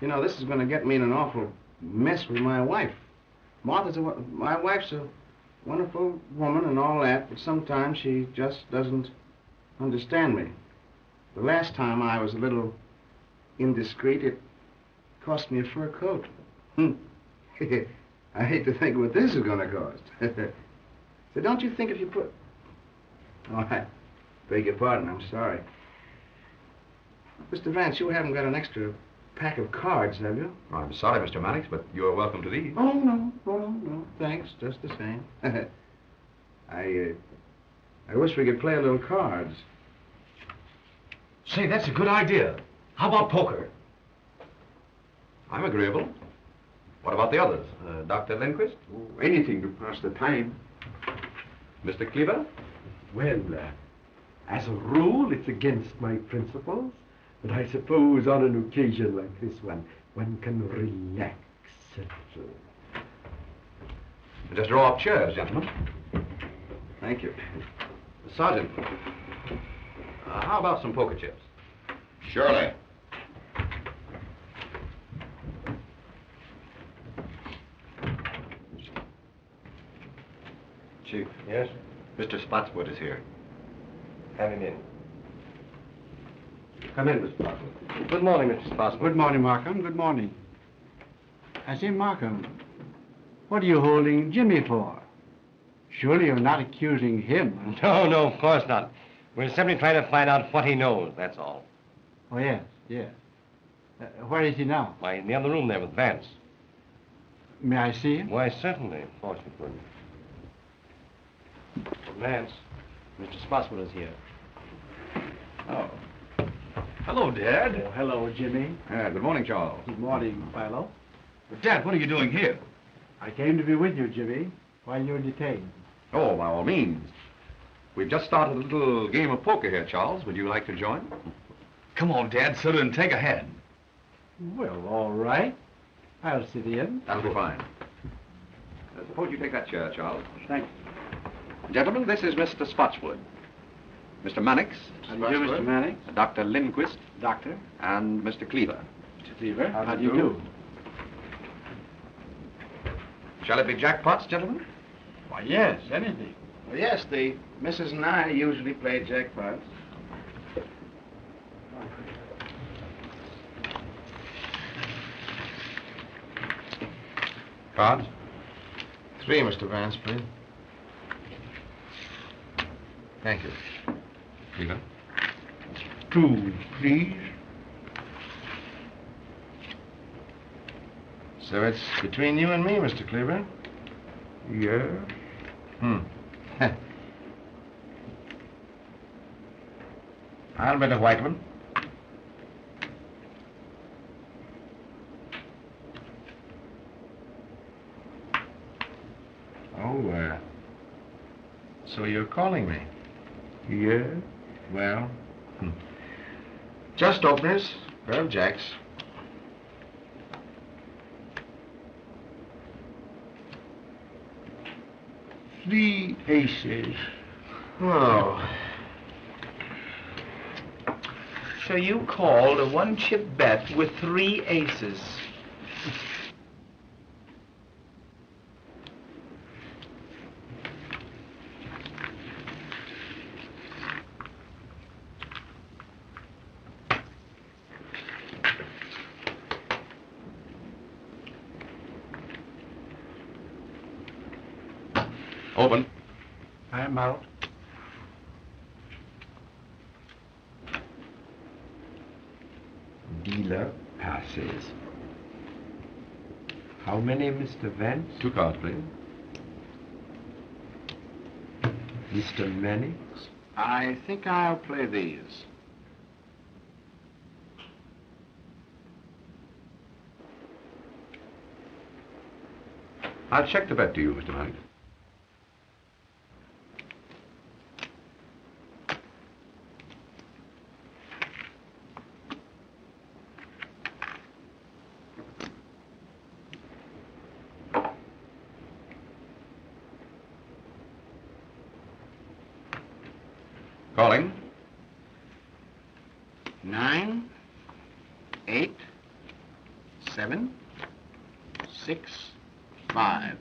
you know, this is going to get me in an awful mess with my wife. My wife's a wonderful woman and all that, but sometimes she just doesn't understand me. The last time I was a little indiscreet, it cost me a fur coat. I hate to think what this is going to cost. So don't you think if you put... Oh, I beg your pardon, I'm sorry. Mr. Vance, you haven't got an extra pack of cards, have you? Oh, I'm sorry, Mr. Mannix, but you're welcome to these. Oh, no, thanks, just the same. I wish we could play a little cards. Say, that's a good idea. How about poker? I'm agreeable. What about the others? Dr. Lindquist? Oh, anything to pass the time. Mr. Cleaver? Well, as a rule, it's against my principles, but I suppose on an occasion like this one can relax a little. Just draw up chairs, gentlemen. Thank you. Sergeant, how about some poker chips? Surely. Chief. Yes? Mr. Spotswood is here. Have him in. Come in, Mr. Markham. Good morning, Mr. Spotswood. Good morning, Markham. Good morning. I say, Markham, what are you holding Jimmy for? Surely you're not accusing him. No, of course not. We're simply trying to find out what he knows, that's all. Oh, yes. Where is he now? Why, in the other room there with Vance. May I see him? Why, certainly. Of course you could. Vance, Mr. Spotswood is here. Oh. Hello, Dad. Oh, hello, Jimmy. Good morning, Charles. Good morning, Philo. But, Dad, what are you doing here? I came to be with you, Jimmy, while you're detained. Oh, by all means. We've just started a little game of poker here, Charles. Would you like to join? Come on, Dad, sit and take a hand. Well, all right. I'll sit in. That'll be fine. Suppose you take that chair, Charles. Thanks. Gentlemen, this is Mr. Spotswood. Mr. Mannix. How do you do, Mr. Mannix? Dr. Lindquist. Doctor. And Mr. Cleaver. Mr. Cleaver. How do you do? Shall it be jackpots, gentlemen? Why, yes, anything. Well, yes, the Mrs. and I usually play jackpots. Cards? 3, Mr. Vance, please. Thank you. Cleaver? 2, please. So it's between you and me, Mr. Cleaver? Yes. I'll bet a white one. Oh, so you're calling me? Yes. Well, just openers, pair of jacks. Three aces. Oh. So you called a one-chip bet with 3 aces. Open. I'm out. Dealer passes. How many, Mr. Vance? 2 cards, please. Mr. Mannix? I think I'll play these. I'll check the bet to you, Mr. Mannix. Calling. 9, 8, 7, 6, 5.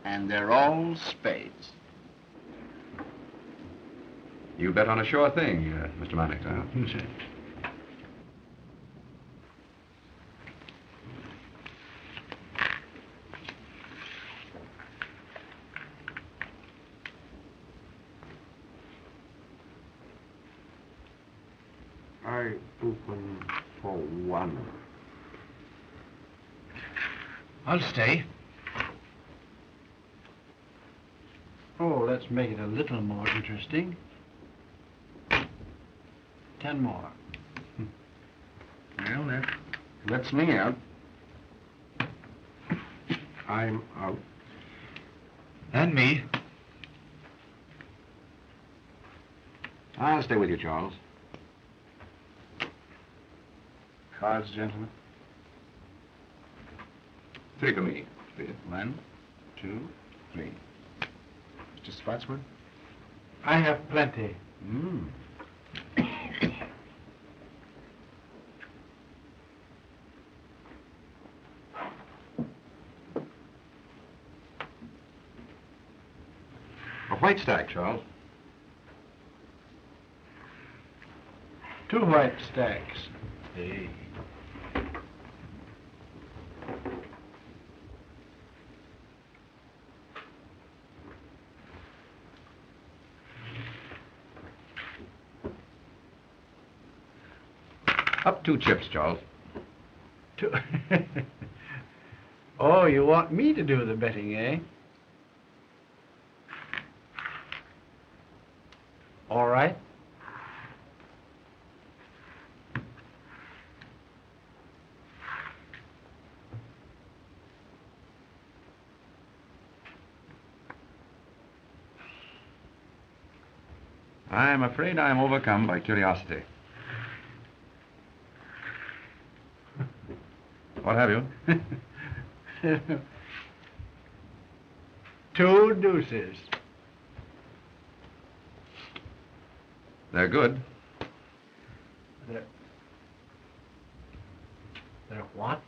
And they're all spades. You bet on a sure thing, Mr. Mannix, huh? I open for 1. I'll stay. Oh, let's make it a little more interesting. 10 more. Well, that lets me out. I'm out. And me. I'll stay with you, Charles. Cards, gentlemen. 3 for me, please. 1, 2, 3. Mr. Spotswood? I have plenty. A white stack, Charles. 2 white stacks. Hey. Up 2 chips, Charles. 2. Oh, you want me to do the betting, eh? All right. I'm afraid I'm overcome by curiosity. What have you? 2 deuces. They're good. They're what?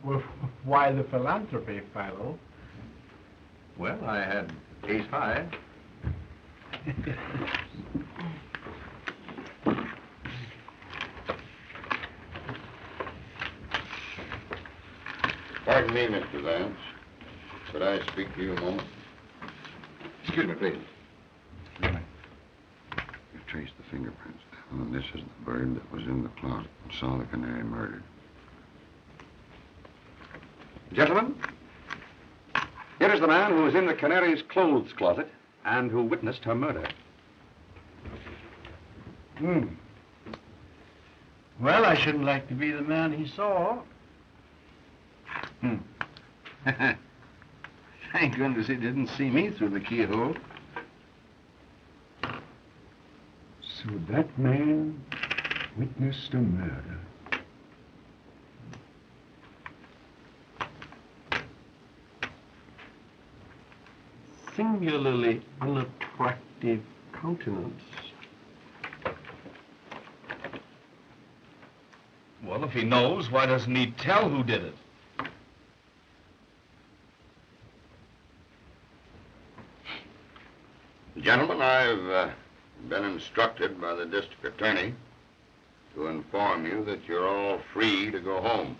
Well, why the philanthropy, Philo? Well, I had ace 5. Pardon me, Mr. Vance. Could I speak to you a moment? Excuse me, please. You've traced the fingerprints down, and this is the bird that was in the closet and saw the canary murdered. Gentlemen, here is the man who was in the Canary's clothes closet and who witnessed her murder. Well, I shouldn't like to be the man he saw. Thank goodness he didn't see me through the keyhole. So that man witnessed a murder. Singularly unattractive countenance. Well, if he knows, why doesn't he tell who did it? Gentlemen, I've been instructed by the district attorney to inform you that you're all free to go home.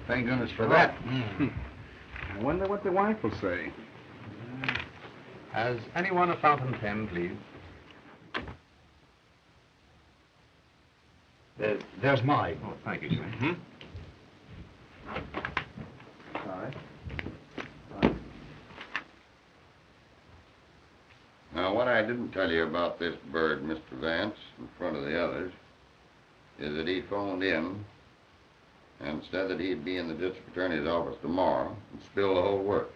Thank goodness for that. I wonder what the wife will say. Has anyone a fountain pen, please? There's mine. Oh, thank you, sir. Sorry. Now, what I didn't tell you about this bird, Mr. Vance, in front of the others, is that he phoned in and said that he'd be in the district attorney's office tomorrow and spill the whole works.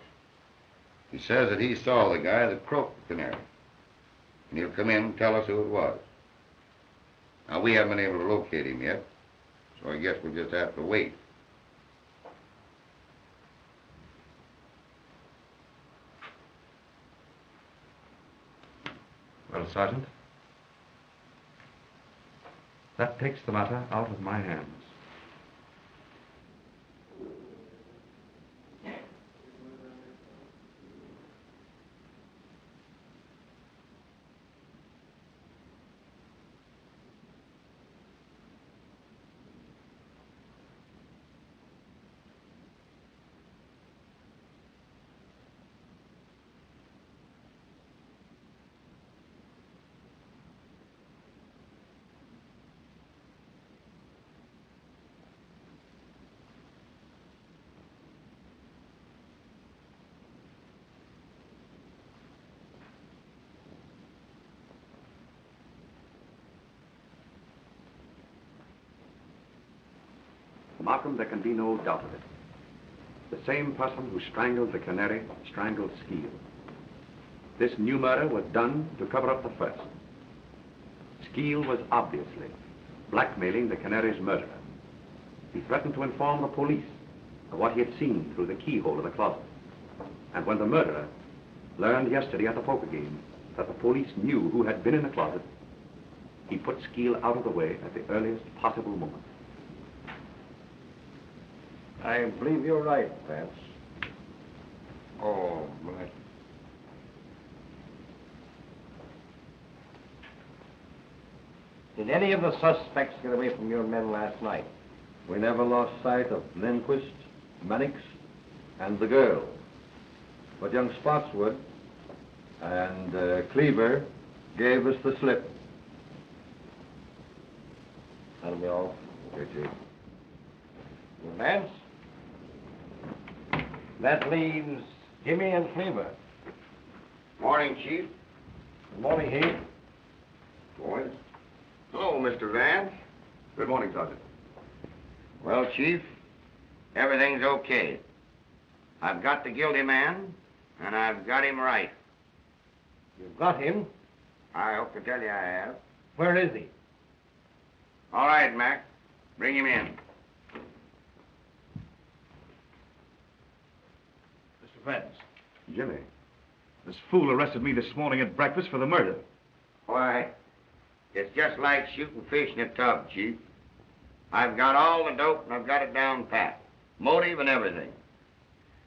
He says that he saw the guy that croaked the Canary, and he'll come in and tell us who it was. Now, we haven't been able to locate him yet, so I guess we'll just have to wait. Well, Sergeant, that takes the matter out of my hands. Markham, there can be no doubt of it. The same person who strangled the Canary strangled Skeel. This new murder was done to cover up the first. Skeel was obviously blackmailing the Canary's murderer. He threatened to inform the police of what he had seen through the keyhole of the closet. And when the murderer learned yesterday at the poker game that the police knew who had been in the closet, he put Skeel out of the way at the earliest possible moment. I believe you're right, Vance. Oh, my. Did any of the suspects get away from your men last night? We never lost sight of Mankiewicz, Manix, and the girl. But young Spotswood and Cleaver gave us the slip. That'll be all. Okay, Chief. Vance? That leaves Jimmy and Cleaver. Morning, Chief. Good morning, Heath. Boys. Hello, Mr. Vance. Good morning, Sergeant. Well, Chief, everything's okay. I've got the guilty man, and I've got him right. You've got him? I hope to tell you I have. Where is he? All right, Mac. Bring him in. Mr. Vance, Jimmy. this fool arrested me this morning at breakfast for the murder. Why, it's just like shooting fish in a tub, Chief. I've got all the dope, and I've got it down pat. Motive and everything.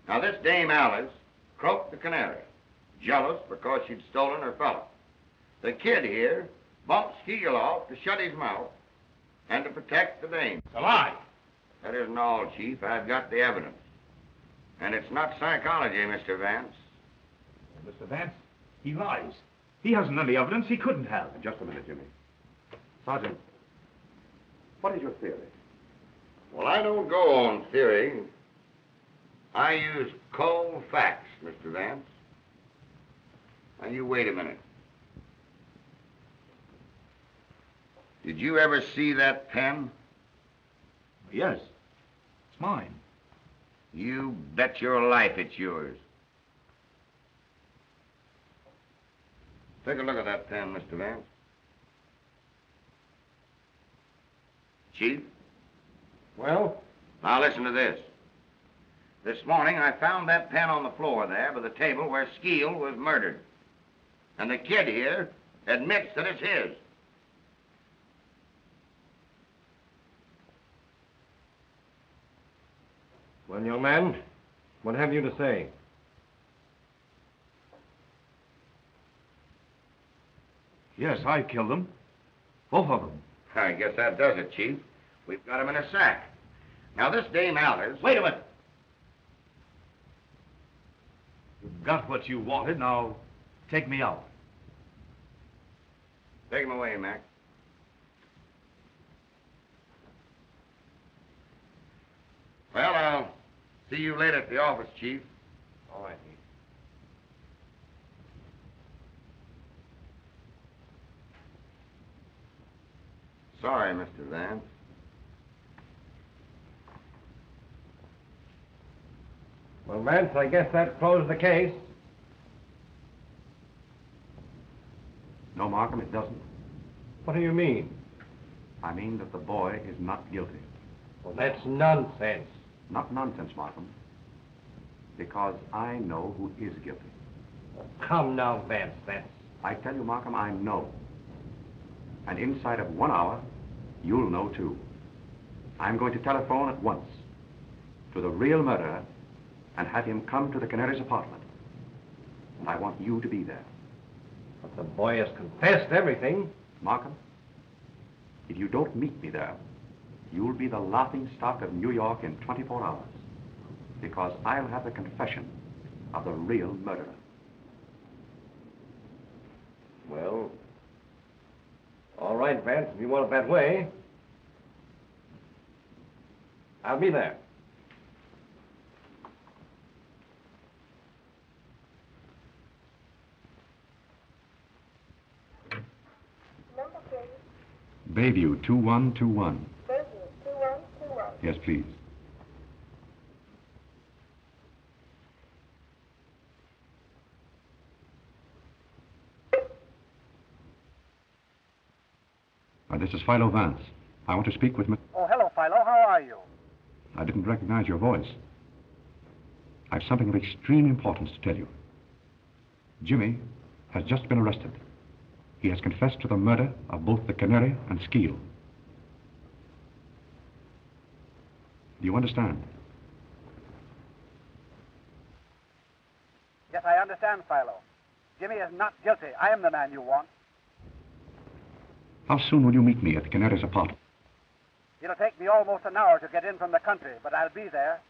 Now, this Dame Alice croaked the Canary, jealous because she'd stolen her fellow. The kid here bumped Skeel off to shut his mouth and to protect the dame. It's a lie. That isn't all, Chief. I've got the evidence. And it's not psychology, Mr. Vance. Mr. Vance, he lies. He hasn't any evidence. He couldn't have. Just a minute, Jimmy. Sergeant, what is your theory? Well, I don't go on theory. I use cold facts, Mr. Vance. Now, you wait a minute. Did you ever see that pen? Yes. It's mine. You bet your life it's yours. Take a look at that pen, Mr. Vance. Chief? Well? Now listen to this. This morning I found that pen on the floor there by the table where Skeel was murdered. And the kid here admits that it's his. Well, young man, what have you to say? Yes, I killed them. Both of them. I guess that does it, Chief. We've got him in a sack. Now, this Dame Alice... Wait a minute. You've got what you wanted. Now, take me out. Take him away, Mac. Well, I'll see you later at the office, Chief. All right, Heath. Sorry, Mr. Vance. Well, Vance, I guess that closed the case. No, Markham, it doesn't. What do you mean? I mean that the boy is not guilty. Well, that's nonsense. Not nonsense, Markham. Because I know who is guilty. Come now, Vance, I tell you, Markham, I know. And inside of 1 hour, you'll know too. I'm going to telephone at once to the real murderer and have him come to the Canary's apartment. And I want you to be there. But the boy has confessed everything. Markham, if you don't meet me there, you'll be the laughing stock of New York in 24 hours. Because I'll have the confession of the real murderer. Well, all right, Vance, if you want it that way. I'll be there. Number, please. Bayview 2121. Bayview 2121. Yes, please. This is Philo Vance. I want to speak with Oh, hello, Philo. How are you? I didn't recognize your voice. I've something of extreme importance to tell you. Jimmy has just been arrested. He has confessed to the murder of both the Canary and Skeel. Do you understand? Yes, I understand, Philo. Jimmy is not guilty. I am the man you want. How soon will you meet me at the Canary's apartment? It'll take me almost an hour to get in from the country, but I'll be there.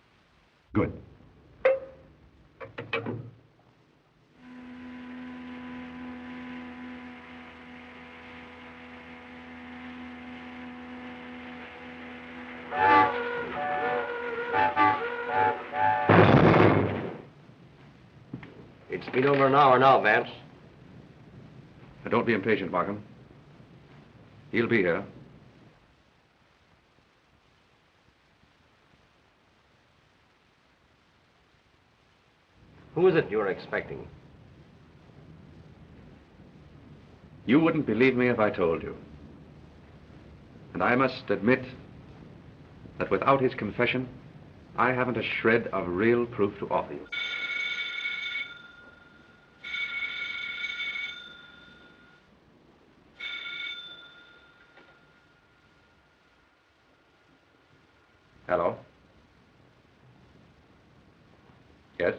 Good. It's been over an hour now, Vance. Don't be impatient, Markham. He'll be here. Who is it you're expecting? You wouldn't believe me if I told you. And I must admit that without his confession, I haven't a shred of real proof to offer you. Hello? Yes?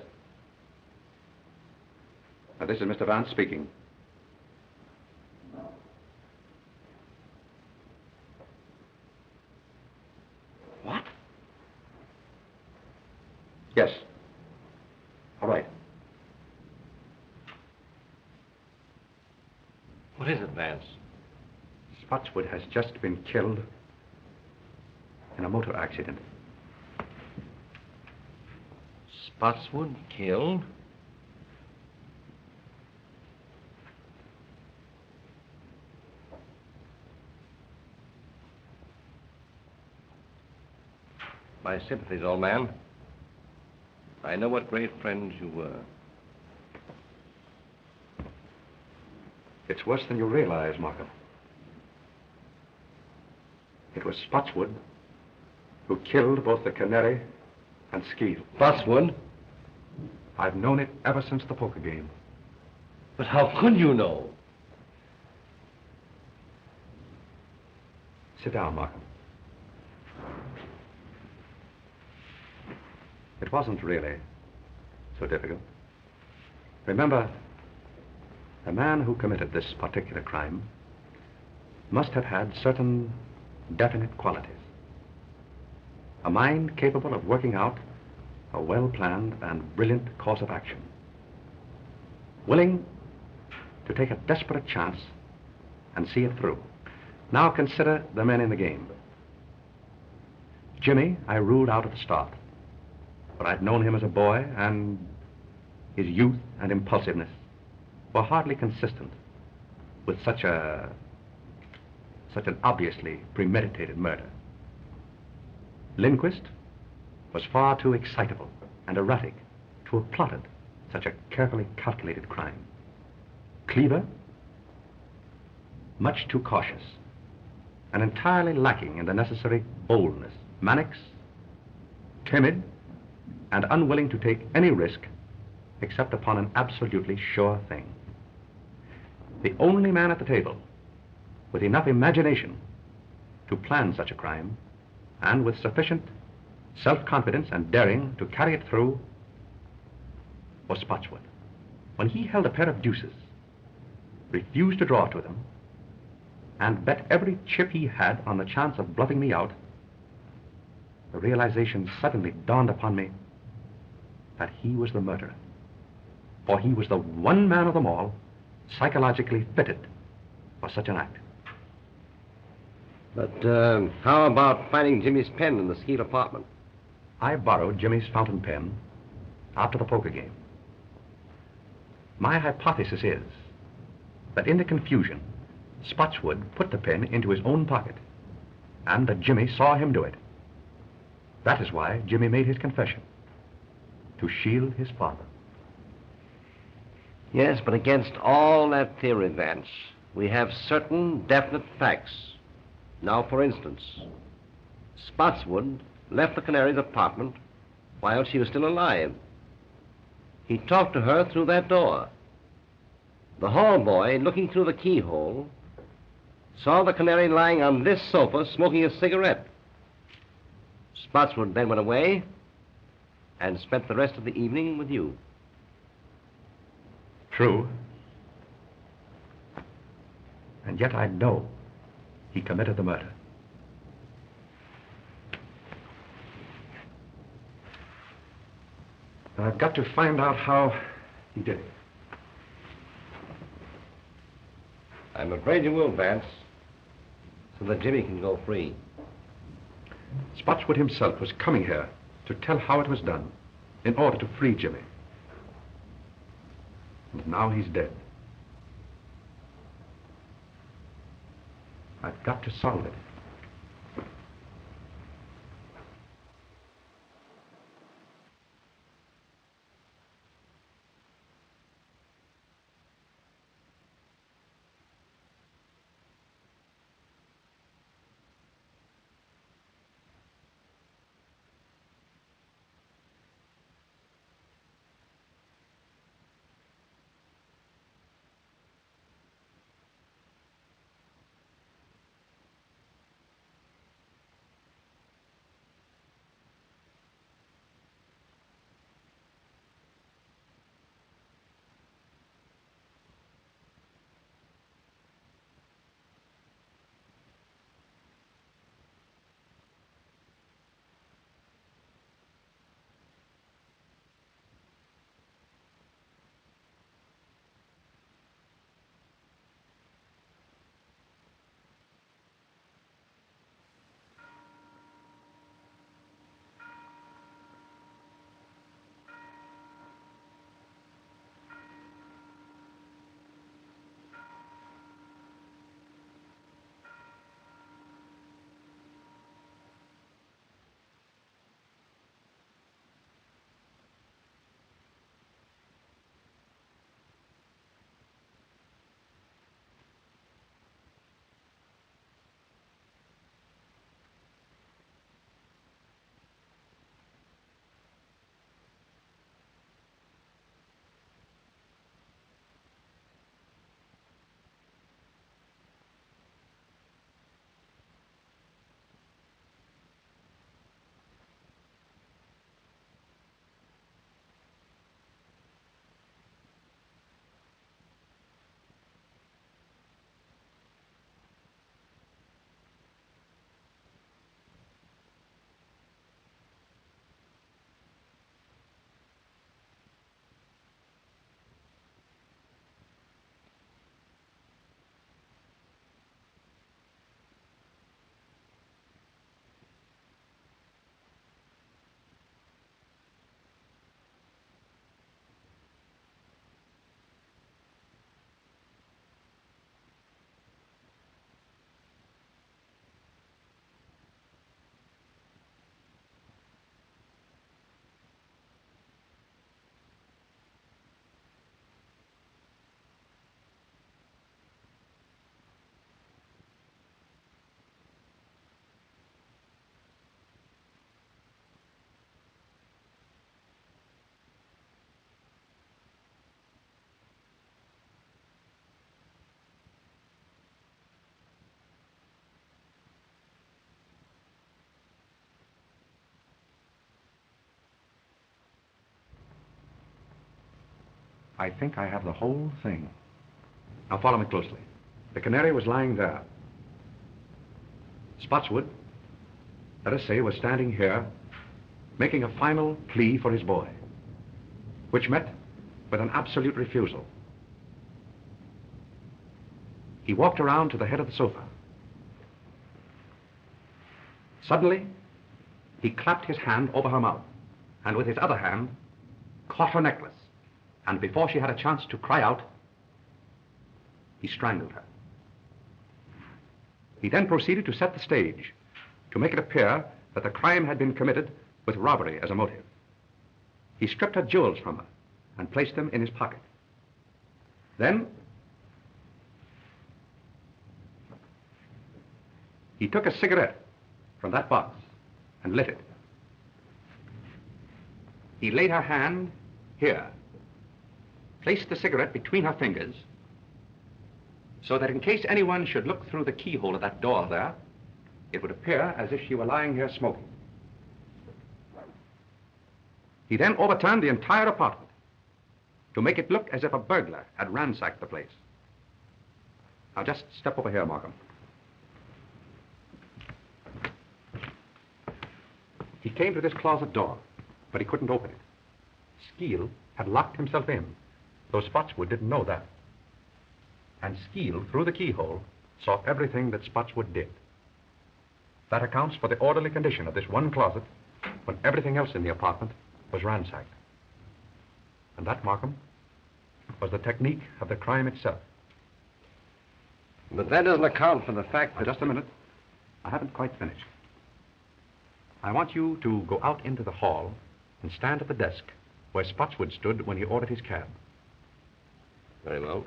This is Mr. Vance speaking. What? Yes. All right. What is it, Vance? Spotswood has just been killed in a motor accident. Spotswood killed? My sympathies, old man. I know what great friends you were. It's worse than you realize, Markham. It was Spotswood who killed both the Canary and Skeel. Spotswood? I've known it ever since the poker game. But how could you know? Sit down, Markham. It wasn't really so difficult. Remember, the man who committed this particular crime must have had certain definite qualities. A mind capable of working out a well-planned and brilliant course of action. Willing to take a desperate chance and see it through. Now consider the men in the game. Jimmy, I ruled out at the start. But I'd known him as a boy, and his youth and impulsiveness were hardly consistent with such an obviously premeditated murder. Lindquist was far too excitable and erratic to have plotted such a carefully calculated crime. Cleaver, much too cautious, and entirely lacking in the necessary boldness. Mannix, timid, and unwilling to take any risk except upon an absolutely sure thing. The only man at the table with enough imagination to plan such a crime, and with sufficient self-confidence and daring to carry it through, was Spotswood. When he held a pair of deuces, refused to draw to them, and bet every chip he had on the chance of bluffing me out, the realization suddenly dawned upon me that he was the murderer. For he was the one man of them all psychologically fitted for such an act. But how about finding Jimmy's pen in the Skeet apartment? I borrowed Jimmy's fountain pen after the poker game. My hypothesis is that in the confusion, Spotswood put the pen into his own pocket, and that Jimmy saw him do it. That is why Jimmy made his confession, to shield his father. Yes, but against all that theory, Vance, we have certain definite facts. Now, for instance, Spotswood left the Canary's apartment while she was still alive. He talked to her through that door. The hall boy, looking through the keyhole, saw the Canary lying on this sofa smoking a cigarette. Spotswood then went away and spent the rest of the evening with you. True. And yet I know he committed the murder. And I've got to find out how he did it. I'm afraid you will, Vance, so that Jimmy can go free. Spotswood himself was coming here to tell how it was done in order to free Jimmy. And now he's dead. I've got to solve it. I think I have the whole thing. Now follow me closely. The Canary was lying there. Spotswood, let us say, was standing here, making a final plea for his boy, which met with an absolute refusal. He walked around to the head of the sofa. Suddenly, he clapped his hand over her mouth, and with his other hand, caught her necklace. And before she had a chance to cry out, he strangled her. He then proceeded to set the stage, to make it appear that the crime had been committed with robbery as a motive. He stripped her jewels from her and placed them in his pocket. Then, he took a cigarette from that box and lit it. He laid her hand here, placed the cigarette between her fingers, so that in case anyone should look through the keyhole of that door there, it would appear as if she were lying here smoking. He then overturned the entire apartment to make it look as if a burglar had ransacked the place. Now just step over here, Markham. He came to this closet door, but he couldn't open it. Skeel had locked himself in, though Spotswood didn't know that. And Skeel, through the keyhole, saw everything that Spotswood did. That accounts for the orderly condition of this one closet when everything else in the apartment was ransacked. And that, Markham, was the technique of the crime itself. But that doesn't account for the fact that... Just a minute. I haven't quite finished. I want you to go out into the hall and stand at the desk where Spotswood stood when he ordered his cab. Very well.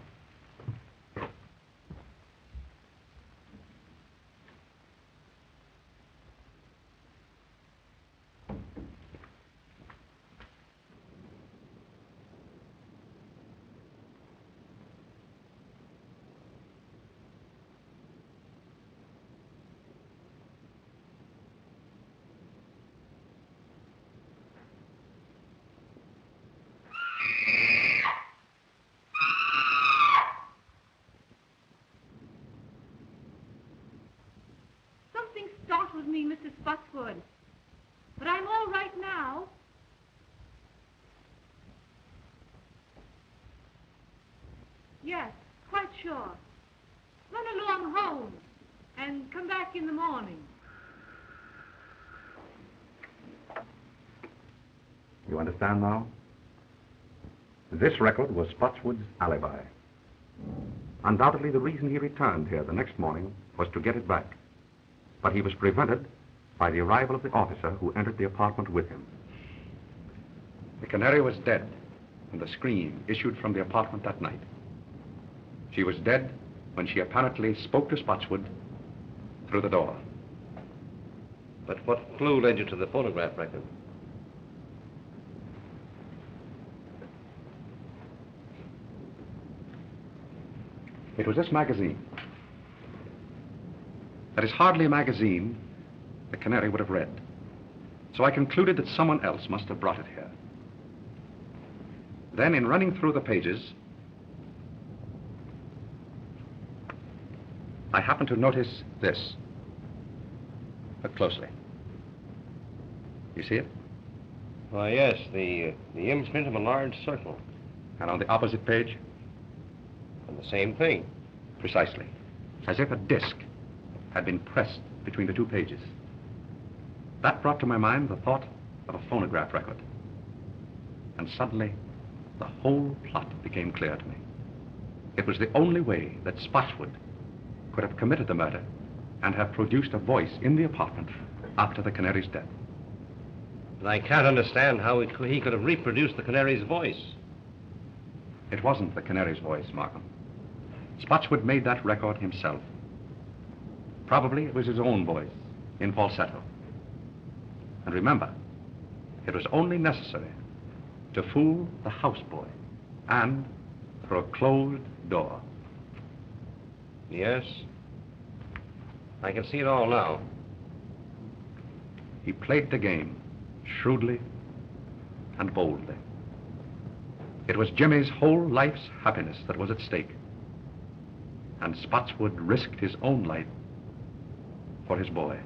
Startled me, Mrs. Spotswood. But I'm all right now. Yes, quite sure. Run along home and come back in the morning. You understand now? This record was Spotswood's alibi. Undoubtedly, the reason he returned here the next morning was to get it back. But he was prevented by the arrival of the officer who entered the apartment with him. The Canary was dead when the scream issued from the apartment that night. She was dead when she apparently spoke to Spotswood through the door. But what clue led you to the phonograph record? It was this magazine. That is hardly a magazine the Canary would have read. So I concluded that someone else must have brought it here. Then, in running through the pages, I happened to notice this. Look closely. You see it? Why, yes, the imprint of a large circle. And on the opposite page? And the same thing. Precisely. As if a disc had been pressed between the two pages. That brought to my mind the thought of a phonograph record. And suddenly, the whole plot became clear to me. It was the only way that Spotswood could have committed the murder and have produced a voice in the apartment after the Canary's death. But I can't understand how he could have reproduced the Canary's voice. It wasn't the Canary's voice, Markham. Spotswood made that record himself. Probably it was his own voice, in falsetto. And remember, it was only necessary to fool the houseboy and through a closed door. Yes. I can see it all now. He played the game shrewdly and boldly. It was Jimmy's whole life's happiness that was at stake. And Spotswood risked his own life for his boy.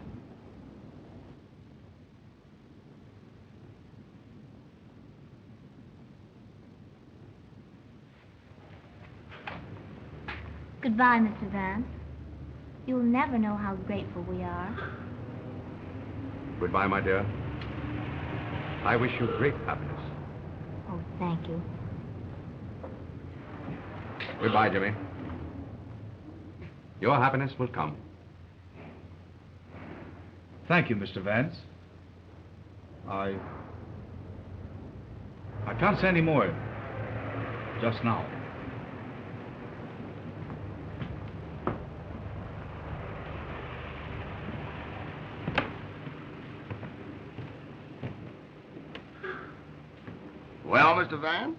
Goodbye, Mr. Vance. You'll never know how grateful we are. Goodbye, my dear. I wish you great happiness. Oh, thank you. Goodbye, Jimmy. Your happiness will come. Thank you, Mr. Vance. I can't say any more just now. Well, Mr. Vance?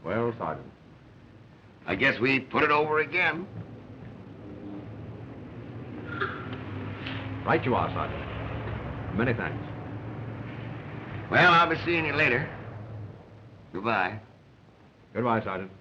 Well, Sergeant. I guess we put it over again. Right you are, Sergeant. Many thanks. Well, I'll be seeing you later. Goodbye. Goodbye, Sergeant.